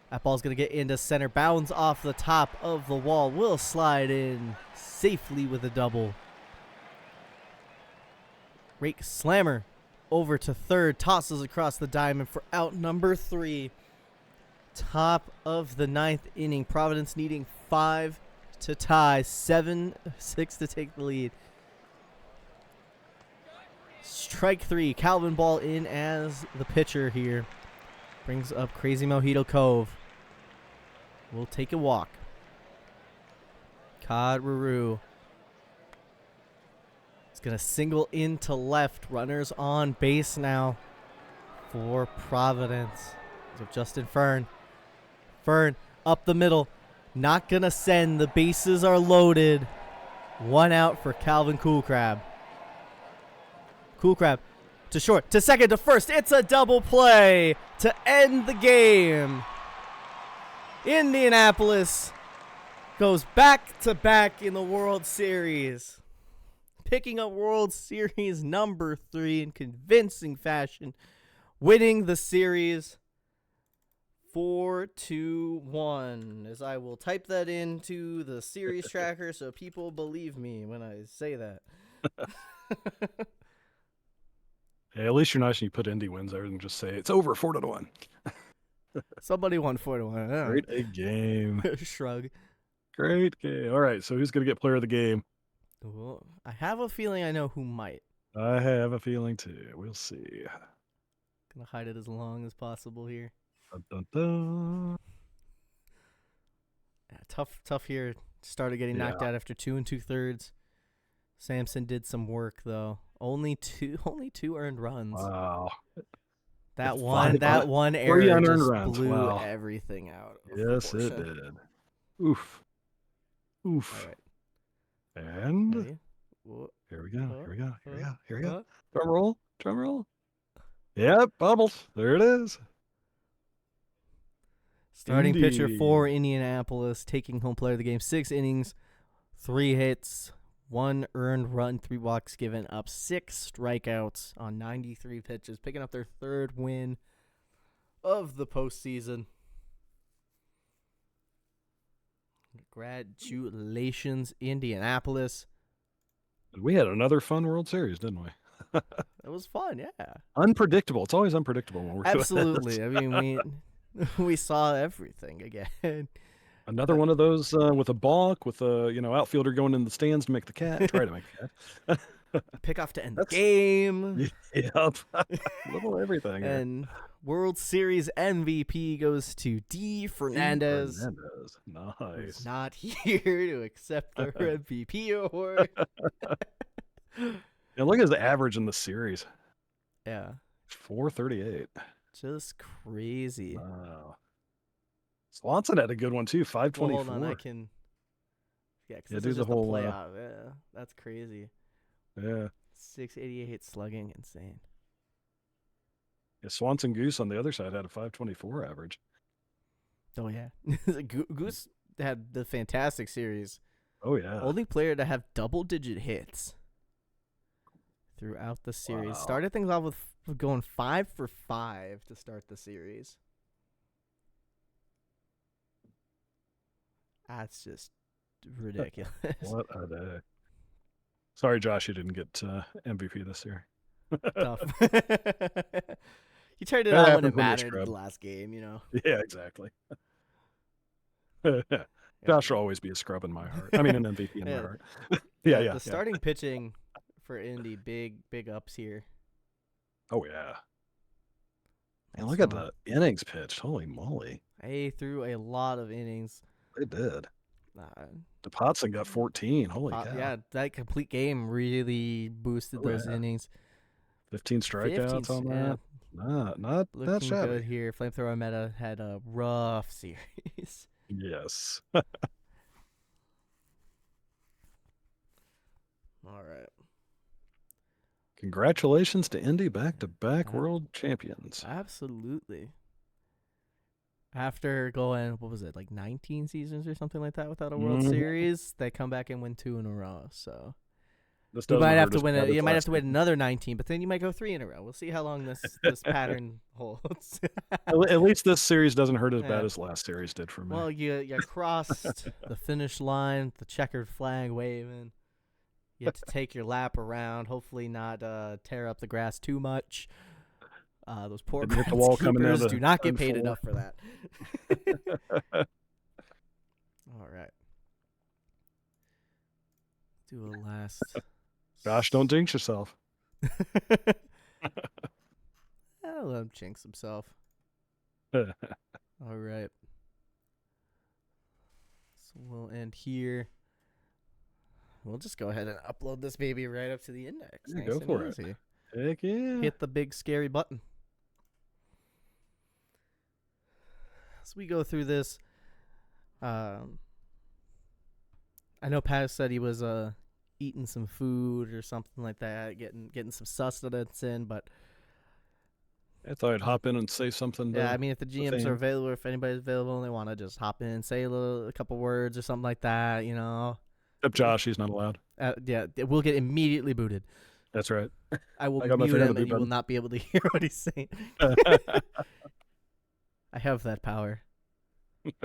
A: That ball's going to get into center. Bounds off the top of the wall. Will slide in safely with a double. Rake Slammer over to third. Tosses across the diamond for out number 3. Top of the 9th inning. Providence needing 5 to tie. 7-6 to take the lead. Strike 3. Calvin Ball in as the pitcher here. Brings up Crazy Mojito Cove. We'll take a walk. Cadbury is going to single into left. Runners on base now for Providence. So Justin Fern. Fern up the middle. Not going to send. The bases are loaded. 1 out for Calvin Cool Crab. Cool Crab to short, to second, to first. It's a double play to end the game. Indianapolis goes back to back in the World Series, picking up World Series number 3 in convincing fashion, winning the series 4-1. As I will type that into the series tracker so people believe me when I say that.
B: Hey, at least you're nice and you put Indy wins there and just say it's over 4-1.
A: Somebody won 4-1.
B: Great a game.
A: Shrug.
B: Great game. All right, so who's going to get player of the game?
A: Well, I have a feeling I know who might.
B: I have a feeling too. We'll see.
A: Gonna hide it as long as possible here.
B: Dun, dun, dun.
A: Yeah, tough here. Started getting knocked out after 2 2/3. Sampson did some work though. Only two earned runs.
B: Wow.
A: That one error just
B: runs.
A: blew everything out.
B: Yes, it did. Oof. All right. And here we go. Drum roll. Yep, bubbles. There it is.
A: Starting pitcher
B: Indy.
A: for Indianapolis, taking home player of the game, 6 innings, 3 hits, 1 earned run, 3 walks given up, 6 strikeouts on 93 pitches, picking up their 3rd win of the postseason. Congratulations, Indianapolis.
B: We had another fun World Series, didn't we?
A: It was fun, yeah.
B: Unpredictable. It's always unpredictable when we're
A: Absolutely. I mean, we saw everything again.
B: Another one of those with a balk, with a outfielder going in the stands to make the catch. Try to make the catch.
A: Pick off to end the game.
B: Yep. A little everything.
A: And World Series MVP goes to D. Fernandez.
B: Nice.
A: Who's not here to accept their MVP award.
B: And look at his average in the series.
A: Yeah.
B: 438.
A: Just crazy.
B: Wow. Swanson had a good one too, 524.
A: Well, hold on, I can. Yeah, because
B: do
A: this is
B: the
A: just the
B: whole,
A: play out. Yeah, that's crazy.
B: Yeah.
A: 688 slugging, insane.
B: Yeah, Swanson Goose on the other side had a 524 average.
A: Oh yeah, Goose had the fantastic series.
B: Oh yeah.
A: Only player to have double-digit hits throughout the series.
B: Wow.
A: Started things off with going 5 for 5 to start the series. That's just ridiculous.
B: What a day. Sorry, Josh, you didn't get MVP this year.
A: Tough. You turned it
B: That
A: on when
B: happens
A: it
B: when you're
A: mattered
B: scrubbed.
A: the last game, you know.
B: Yeah, exactly. Josh will always be a scrub in my heart. I mean, an MVP in my heart. Yeah.
A: The starting pitching for Indy, big ups here.
B: Oh yeah. And look at the innings pitched. Holy moly.
A: They threw a lot of innings.
B: They did. DePotson got 14. Holy cow.
A: Yeah, that complete game really boosted those innings.
B: 15 strikeouts on that. Not that shabby.
A: Good here. Flamethrower Meta had a rough series.
B: Yes.
A: All right.
B: Congratulations to Indy, back-to-back world champions.
A: Absolutely. After going, what was it, like 19 seasons or something like that without a World Series, they come back and win 2 in a row. So you might have to win it. You might have to win another 19, but then you might go 3 in a row. We'll see how long this pattern holds.
B: At least this series doesn't hurt as bad as last series did for me.
A: Well, you crossed the finish line, the checkered flag waving. You have to take your lap around. Hopefully, not tear up the grass too much. Those poor groundskeepers do not get paid enough for that. All right. Do a last.
B: Gosh, don't jinx yourself.
A: I'll let him jinx himself. All right. So we'll end here. We'll just go ahead and upload this baby right up to the index.
B: Yeah, go for it. Heck yeah.
A: Hit the big scary button. As we go through this, I know Pat said he was eating some food or something like that, getting some sustenance in, but
B: I thought I'd hop in and say something.
A: Yeah, I mean, if the GMs are available, if anybody's available and they want to just hop in and say a couple words or something like that, you know.
B: Except Josh, he's not allowed.
A: Yeah, we'll get immediately booted.
B: That's right.
A: I will mute him and you will not be able to hear what he's saying. I have that power. But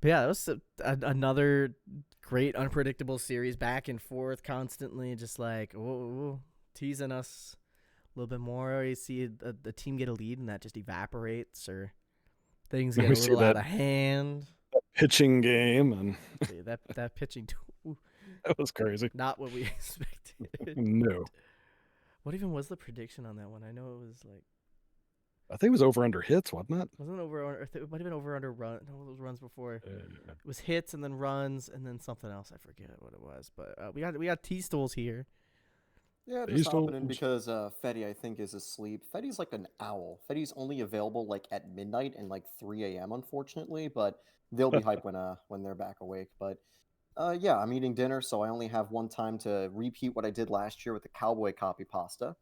A: yeah, that was another great unpredictable series, back and forth constantly, just like teasing us a little bit more. You see the team get a lead and that just evaporates, or things get a little out of hand.
B: Pitching game and
A: that pitching
B: that was crazy.
A: Not what we expected.
B: No.
A: What even was the prediction on that one? I know it was like,
B: I think it was over under hits, wasn't it?
A: Wasn't over? It might have been over under run. No, those runs before. It was hits and then runs and then something else. I forget what it was. But we got T-Stools here.
C: Yeah, just hopping in because Fetty, I think, is asleep. Fetty's like an owl. Fetty's only available like at midnight and like 3 a.m. unfortunately, but they'll be hyped when they're back awake. But yeah, I'm eating dinner, so I only have one time to repeat what I did last year with the cowboy copy pasta.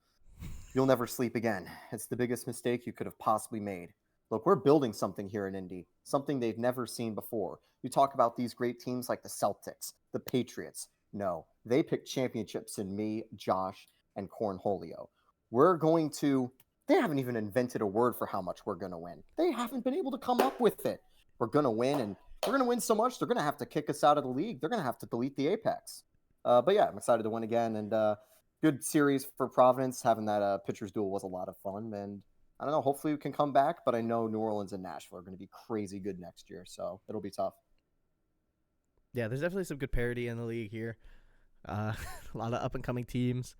C: You'll never sleep again. It's the biggest mistake you could have possibly made. Look, we're building something here in Indy, something they've never seen before. You talk about these great teams like the Celtics, the Patriots. No, they picked championships in me, Josh, and Cornholio. We're going to. They haven't even invented a word for how much we're going to win. They haven't been able to come up with it. We're going to win, and we're going to win so much, they're going to have to kick us out of the league. They're going to have to delete the Apex. But yeah, I'm excited to win again, and good series for Providence. Having that pitcher's duel was a lot of fun, and I don't know. Hopefully, we can come back, but I know New Orleans and Nashville are going to be crazy good next year, so it'll be tough.
A: Yeah, there's definitely some good parity in the league here. A lot of up and coming teams,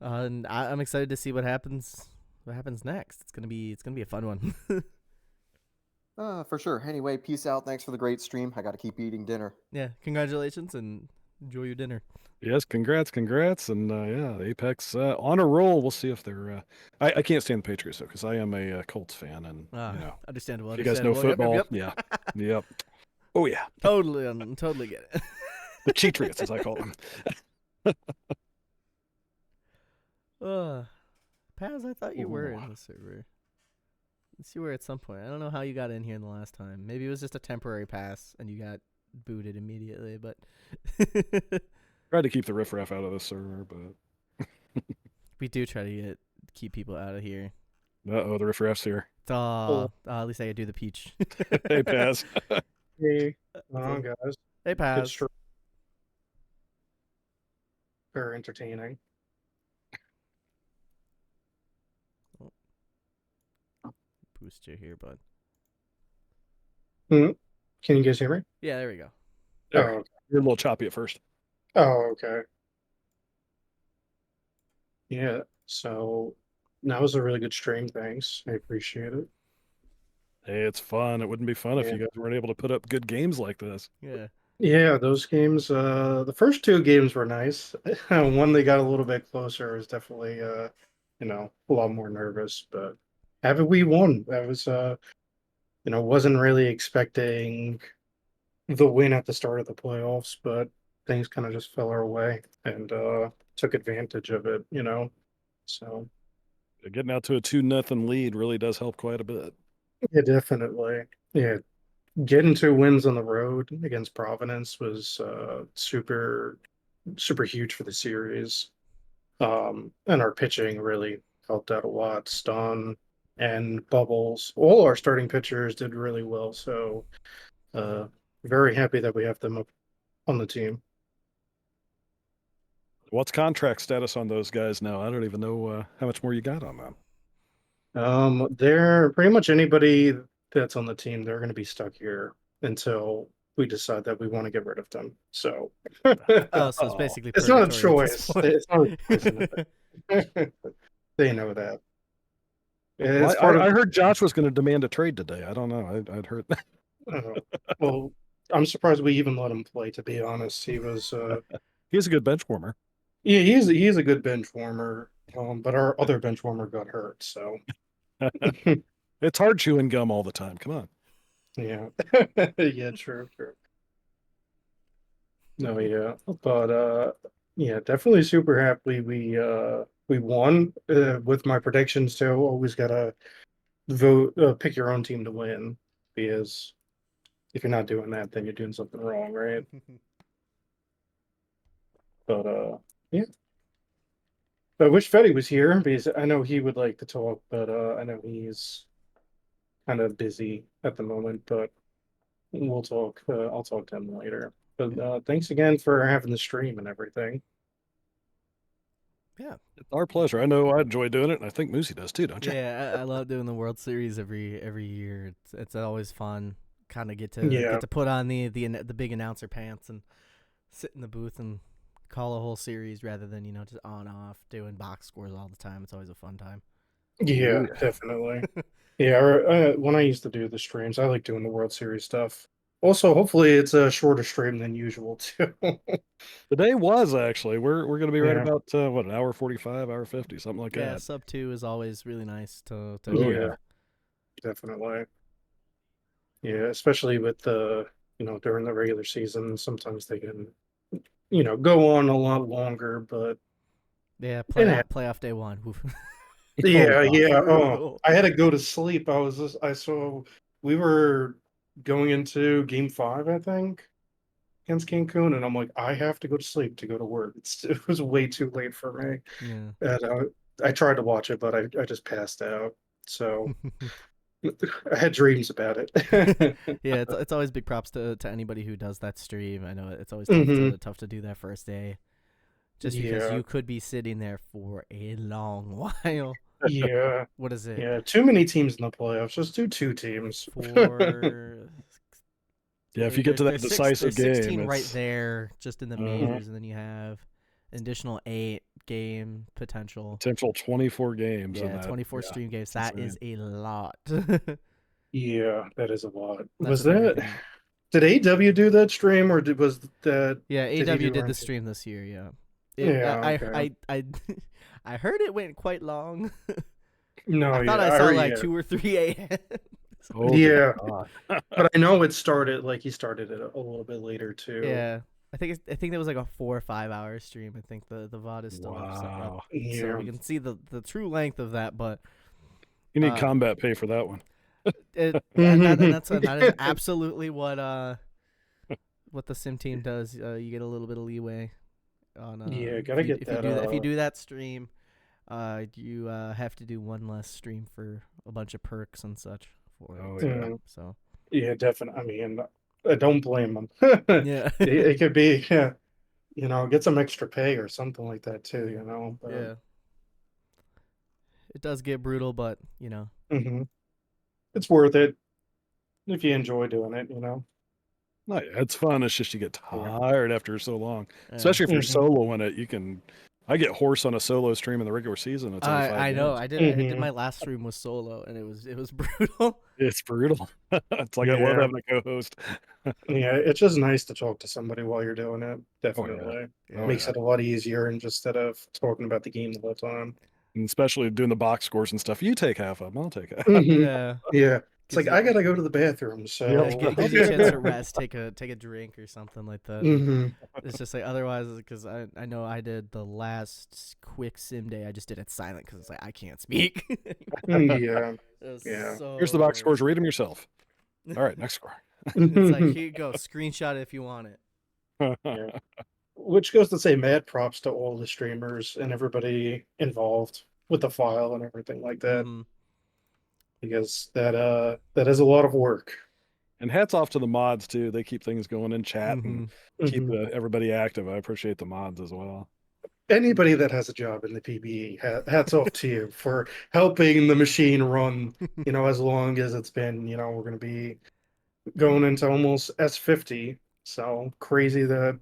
A: and I'm excited to see what happens. What happens next? It's gonna be a fun one.
C: For sure. Anyway, peace out. Thanks for the great stream. I got to keep eating dinner.
A: Yeah, congratulations and enjoy your dinner.
B: Yes, congrats, and yeah, the Apex on a roll. We'll see if they're. I can't stand the Patriots though, because I am a Colts fan, and
A: understandable.
B: if you guys know football,
A: Yep.
B: Yep. Oh yeah,
A: totally get it.
B: the Cheatriots, as I call them.
A: Paz, I thought you were in the server. You were at some point. I don't know how you got in here the last time. Maybe it was just a temporary pass and you got booted immediately, but
B: Tried to keep the riffraff out of the server, but
A: we do try to keep people out of here.
B: The riffraff's here.
A: At least I could do the peach.
B: Hey, Paz.
D: Hey, guys.
A: Hey, Paz.
D: It's very entertaining.
A: Boost you here, bud.
D: Can you guys hear me?
A: Yeah, there we go.
D: Oh, okay.
B: You're a little choppy at first.
D: Oh, okay. Yeah, so that was a really good stream. Thanks. I appreciate it.
B: Hey, it's fun. It wouldn't be fun if you guys weren't able to put up good games like this.
A: Yeah.
D: Yeah, those games, the first two games were nice. One they got a little bit closer. I was definitely, a lot more nervous, but we won. That was, wasn't really expecting the win at the start of the playoffs, but things kind of just fell our way and took advantage of it, So
B: getting out to a 2-0 lead really does help quite a bit.
D: Yeah, definitely. Yeah, getting 2 wins on the road against Providence was super, super huge for the series. And our pitching really helped out a lot. Stun and Bubbles, all our starting pitchers did really well. So very happy that we have them up on the team.
B: What's contract status on those guys now? I don't even know how much more you got on them.
D: They're pretty much anybody that's on the team, they're going to be stuck here until we decide that we want to get rid of them. So,
A: so it's basically
D: it's not a choice. It's not a choice. They know that.
B: Well, I heard Josh was going to demand a trade today. I don't know. I'd heard that.
D: Well, I'm surprised we even let him play. To be honest, he was.
B: He's a good bench warmer.
D: Yeah, he's a good bench warmer. But our other bench warmer got hurt, so.
B: It's hard chewing gum all the time. Come on.
D: Yeah. Yeah, true. No, yeah. But yeah, definitely super happy we won. With my predictions too, always gotta vote pick your own team to win, because if you're not doing that, then you're doing something wrong, right? But yeah. I wish Fetty was here because I know he would like to talk, but I know he's kind of busy at the moment, but we'll talk. I'll talk to him later. But thanks again for having the stream and everything.
A: Yeah,
B: it's our pleasure. I know I enjoy doing it, and I think Moosey does too, don't you?
A: Yeah, I love doing the World Series every year. It's always fun. Kind of get to put on the big announcer pants and sit in the booth and call a whole series rather than just on off doing box scores all the time. It's always a fun time.
D: Yeah, definitely. Yeah, when I used to do the streams, I like doing the World Series stuff. Also, hopefully it's a shorter stream than usual too.
B: Today was actually. We're going to be right about an hour 45, hour 50, something like that.
A: Yeah, sub 2 is always really nice to
D: yeah, definitely. Yeah, especially with the during the regular season, sometimes they can go on a lot longer, but
A: Yeah,
D: And
A: playoff day one. Oof.
D: yeah, yeah. Oh,
A: Brutal.
D: I had to go to sleep. I saw we were going into game 5, I think, against Cancun, and I'm like, I have to go to sleep to go to work. It was way too late for me.
A: Yeah.
D: And I tried to watch it, but I just passed out. So I had dreams about it.
A: Yeah, it's always big props to anybody who does that stream. I know it's always
D: Hmm.
A: tough to do that first day, just because
D: Yeah,
A: you could be sitting there for a long while.
D: yeah,
A: What is it?
D: yeah. Too many teams in the playoffs. Just do 2 teams.
A: Four.
B: Yeah, if you get to that decisive
A: There's
B: game,
A: 16 right
B: it's
A: there, just in the
B: uh,
A: majors, and then you have an additional 8 game potential.
B: potential 24 games in
A: Yeah,
B: that.
A: 24
B: Yeah,
A: stream games.
B: it's
A: That
B: insane.
A: is a lot.
D: Yeah, that is a lot.
A: That's
D: Was
A: if
D: that
A: everything.
D: did AW do that stream or was that
A: Yeah,
D: did he
A: AW
D: do
A: did the
D: ranking?
A: stream this year. Yeah,
D: Yeah, okay.
A: I heard it went quite long.
D: No,
A: I thought
D: yeah,
A: I saw like
D: yeah,
A: 2 or 3 a.m.
B: Oh, good
D: yeah.
B: God.
D: But I know it started like he started it a little bit later too.
A: Yeah, I think there was like a 4 or 5 hour stream. I think the VOD is still up,
B: Wow.
A: so
D: Yeah.
A: we can see the true length of that. But
B: You need
A: uh,
B: combat pay for that one.
A: that is absolutely what the sim team does. You get a little bit of leeway on
D: Yeah, gotta get that.
A: if you do that stream, you have to do one less stream for a bunch of perks and such for
B: Oh,
A: it.
B: yeah.
A: So
D: Yeah, definitely. I mean, I don't blame them.
A: yeah,
D: It could be, yeah, get some extra pay or something like that too. But
A: yeah, it does get brutal, but
D: mhm. It's worth it if you enjoy doing it.
B: No, yeah, it's fun. It's just you get
D: Yeah.
B: tired after so long,
A: yeah.
B: especially if you're
D: Mhm.
B: soloing it. You can. I get hoarse on a solo stream in the regular season. It's only 5
A: I know.
B: games.
A: I did my
D: Mhm.
A: last stream was solo, and it was brutal.
B: It's brutal. It's like I love
D: Yeah.
B: having a co-host.
D: Yeah, it's just nice to talk to somebody while you're doing it.
B: Oh yeah.
D: Definitely.
B: Oh
A: Yeah.
D: Makes
B: yeah.
D: it a lot easier and just instead of talking about the game the whole time.
B: And especially doing the box scores and stuff. You take half of them. I'll take half.
D: Hmm.
A: Yeah.
D: Yeah. It's
A: Gives
D: like
A: you
D: I gotta go to the bathroom,
A: yeah,
D: so
A: gives you a chance to rest, take a drink or something like that.
D: hmm.
A: It's just like otherwise, because I know I did the last quick sim day. I just did it silent because it's like I can't speak.
D: Yeah.
A: It was
D: Yeah.
A: so
B: Here's the box scores.
A: annoying.
B: Read them yourself. All right, next score.
A: It's like here you go, screenshot it if you want it.
D: Yeah. Which goes to say mad props to all the streamers and everybody involved with the file and everything like that.
A: Mm-hmm.
D: Because that is a lot of work.
B: And hats off to the mods too. They keep things going in chat
A: Mm-hmm.
B: and keep
D: Mhm.
B: everybody active. I appreciate the mods as well.
D: Anybody that has a job in the PBE, hats off to you for helping the machine run, as long as it's been, we're going to be going into almost S50. So crazy that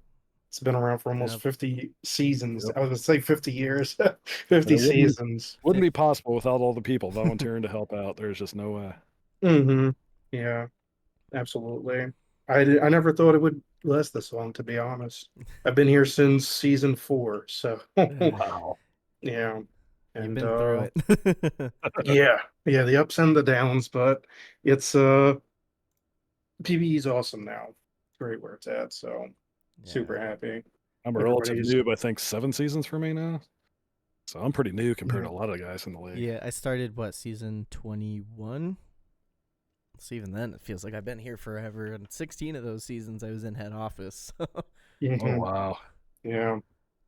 D: it's been around for almost
A: Yep.
D: 50 seasons.
B: Yep.
D: I was going to say 50 years, 50
B: It
D: seasons.
B: wouldn't be possible without all the people volunteering to help out. There's just no way.
D: Hmm. Yeah, absolutely. I never thought it would last this long, to be honest. I've been here since season 4, so
B: Wow.
D: yeah.
A: You've
D: And
A: been through it.
D: yeah, yeah, the ups and the downs, but it's PBE is awesome now. Great where it's at, so
A: Yeah.
D: super happy.
B: I'm a relative
D: Everybody's
B: noob. I think 7 seasons for me now. So I'm pretty new compared
D: Mhm.
B: to a lot of guys in the league.
A: Yeah, I started season 21. So even then, it feels like I've been here forever. And 16 of those seasons, I was in head office.
B: Oh
D: Mhm.
B: wow.
D: Yeah.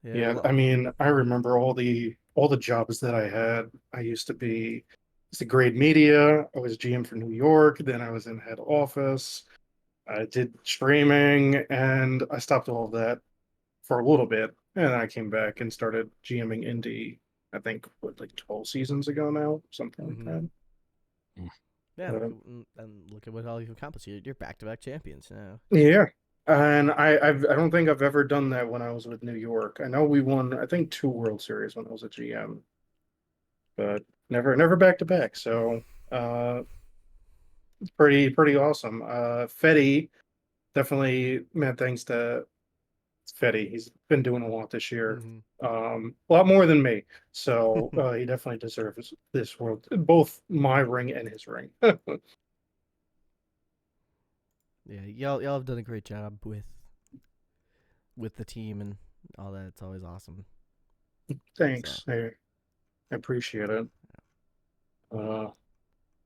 A: Yeah,
D: Yeah, I mean, I remember all the jobs that I had. I used to be the grade media. I was GM for New York. Then I was in head office. I did streaming, and I stopped all of that for a little bit, and then I came back and started GMing indie. I think like 12 seasons ago now, something like
A: Mhm.
D: that.
A: yeah.
D: Uh,
A: Look at what all you've accomplished. You're back-to-back champions now.
D: yeah, and I don't think I've ever done that when I was with New York. I know we won, I think, 2 World Series when I was a GM, but never back to back. So it's pretty awesome. Fetty definitely meant thanks to Fetty. He's been doing a lot this year,
A: Mm-hmm.
D: a lot more than me. So he definitely deserves this world, both my ring and his ring.
A: Yeah, y'all have done a great job with the team and all that. It's always awesome.
D: Thanks.
A: So.
D: I appreciate it.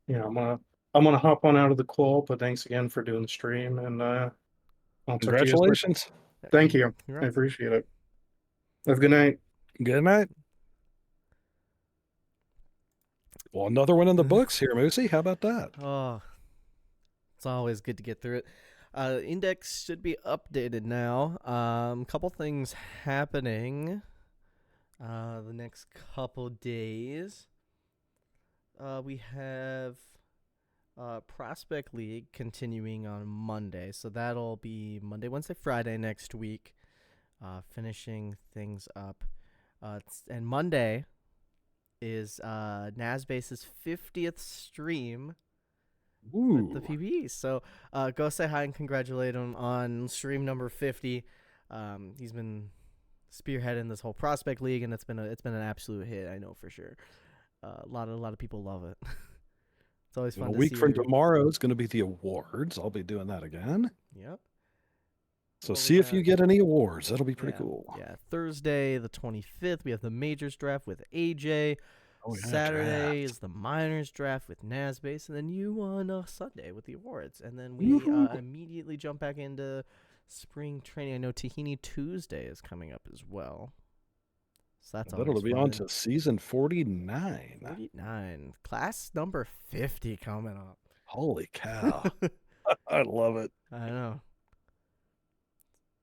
D: Yeah, I'm gonna hop on out of the call, but thanks again for doing the stream, and I'll talk to you guys later.
B: Congratulations.
D: Thank you. I
A: Congrats.
D: appreciate it. Have a good night.
B: Good night. Well, another one in the books here, Moosey. How about that?
A: Oh, it's always good to get through it. Index should be updated now. Couple things happening the next couple days. We have Prospect League continuing on Monday. So that'll be Monday, Wednesday, Friday next week, finishing things up. And Monday is NASBase's 50th stream with the PBE. So go say hi and congratulate him on stream number 50. He's been spearheading this whole Prospect League, and it's been an absolute hit. I know for sure. A lot of people love it. It's always fun.
B: A week from tomorrow is going to be the awards. I'll be doing that again.
A: Yep.
B: So see if you get any awards. That'll be pretty cool.
A: Yeah. Thursday, the 25th, we have the Majors draft with AJ.
B: Oh, yeah,
A: Saturday is the Minors draft with NASBase, and then you on Sunday with the awards. And then we immediately jump back into spring training. I know Tahini Tuesday is coming up as well. So that's always
B: That'll be
A: fun.
B: on to season 49.
A: 49. Class number 50 coming up.
B: Holy cow. I love it.
A: I know.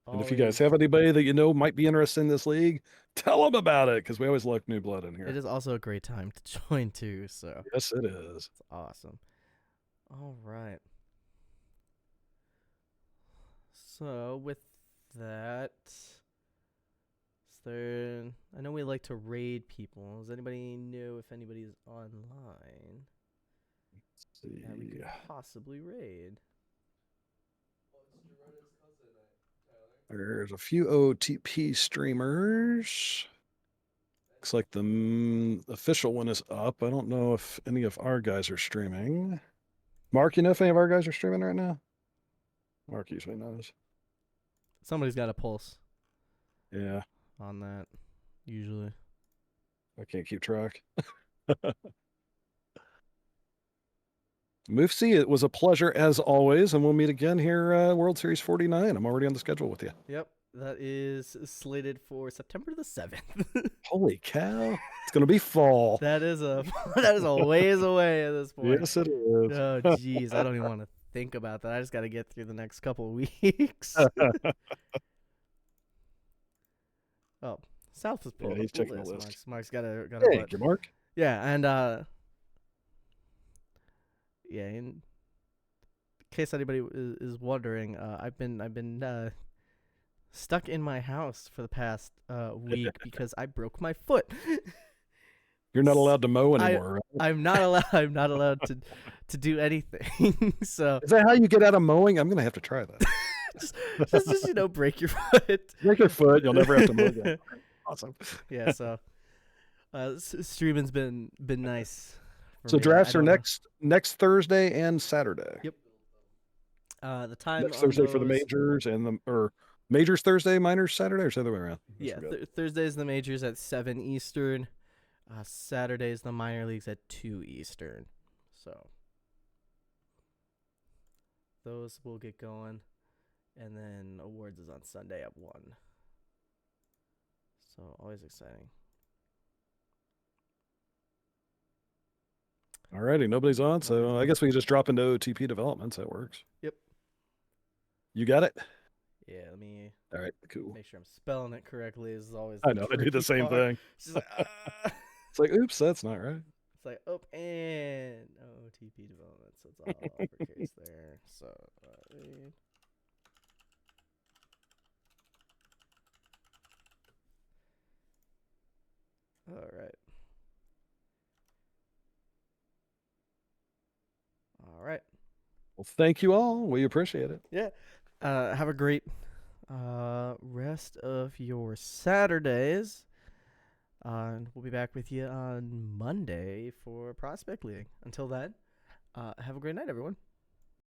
B: And if you guys have anybody that you know might be interested in this league, tell them about it, because we always like new blood in here.
A: It is also a great time to join too. So
B: yes, it is.
A: It's awesome. All right. So with that, I know we like to raid people. Does anybody know if anybody's online?
B: Let's see.
A: Yeah, we could possibly raid.
B: There's a few OTP streamers. Looks like the official one is up. I don't know if any of our guys are streaming. Mark, you know if any of our guys are streaming right now? Mark usually knows.
A: Somebody's got a pulse.
B: Yeah.
A: On that, usually.
B: I can't keep track. Moosey, it was a pleasure as always, and we'll meet again here World Series 49. I'm already on the schedule with you.
A: Yep, that is slated for September the 7th.
B: Holy cow. It's going to be fall.
A: That is a ways away at this point.
B: Yes, it is.
A: Oh, jeez. I don't even want to think about that. I just got to get through the next couple of weeks. Oh, South is pulled.
B: Yeah, he's checking the list.
A: Mark's got a
B: Thank you, Mark.
A: Yeah, and yeah, in case anybody is wondering, I've been stuck in my house for the past week because I broke my foot.
B: You're not allowed to mow anymore, right?
A: I'm not allowed to do anything. So
B: is that how you get out of mowing? I'm gonna have to try that.
A: just break your foot.
B: Break your foot. You'll never have to mow again. Awesome.
A: Yeah. So streaming's been nice.
B: So drafts are next Thursday and Saturday.
A: Yep. The time
B: next Thursday for the majors or majors Thursday, minors Saturday, or the other way around.
A: Yeah, Thursday is the majors at 7 Eastern. Saturday is the minor leagues at 2 Eastern. So those will get going, and then awards is on Sunday at 1. So always exciting.
B: Alrighty, nobody's on, so I guess we can just drop into OTP developments. That works.
A: Yep.
B: You got it?
A: Yeah, let me.
B: All right, cool.
A: Make sure I'm spelling it correctly. This is always.
B: I know. I do the same thing.
A: It's just like,
B: it's like, oops, that's not right.
A: It's like, oh, and OTP development. So it's all uppercase there. So. All right. All right.
B: Well, thank you all. We appreciate it.
A: Yeah. Have a great rest of your Saturdays. And we'll be back with you on Monday for Prospect League. Until then, have a great night, everyone.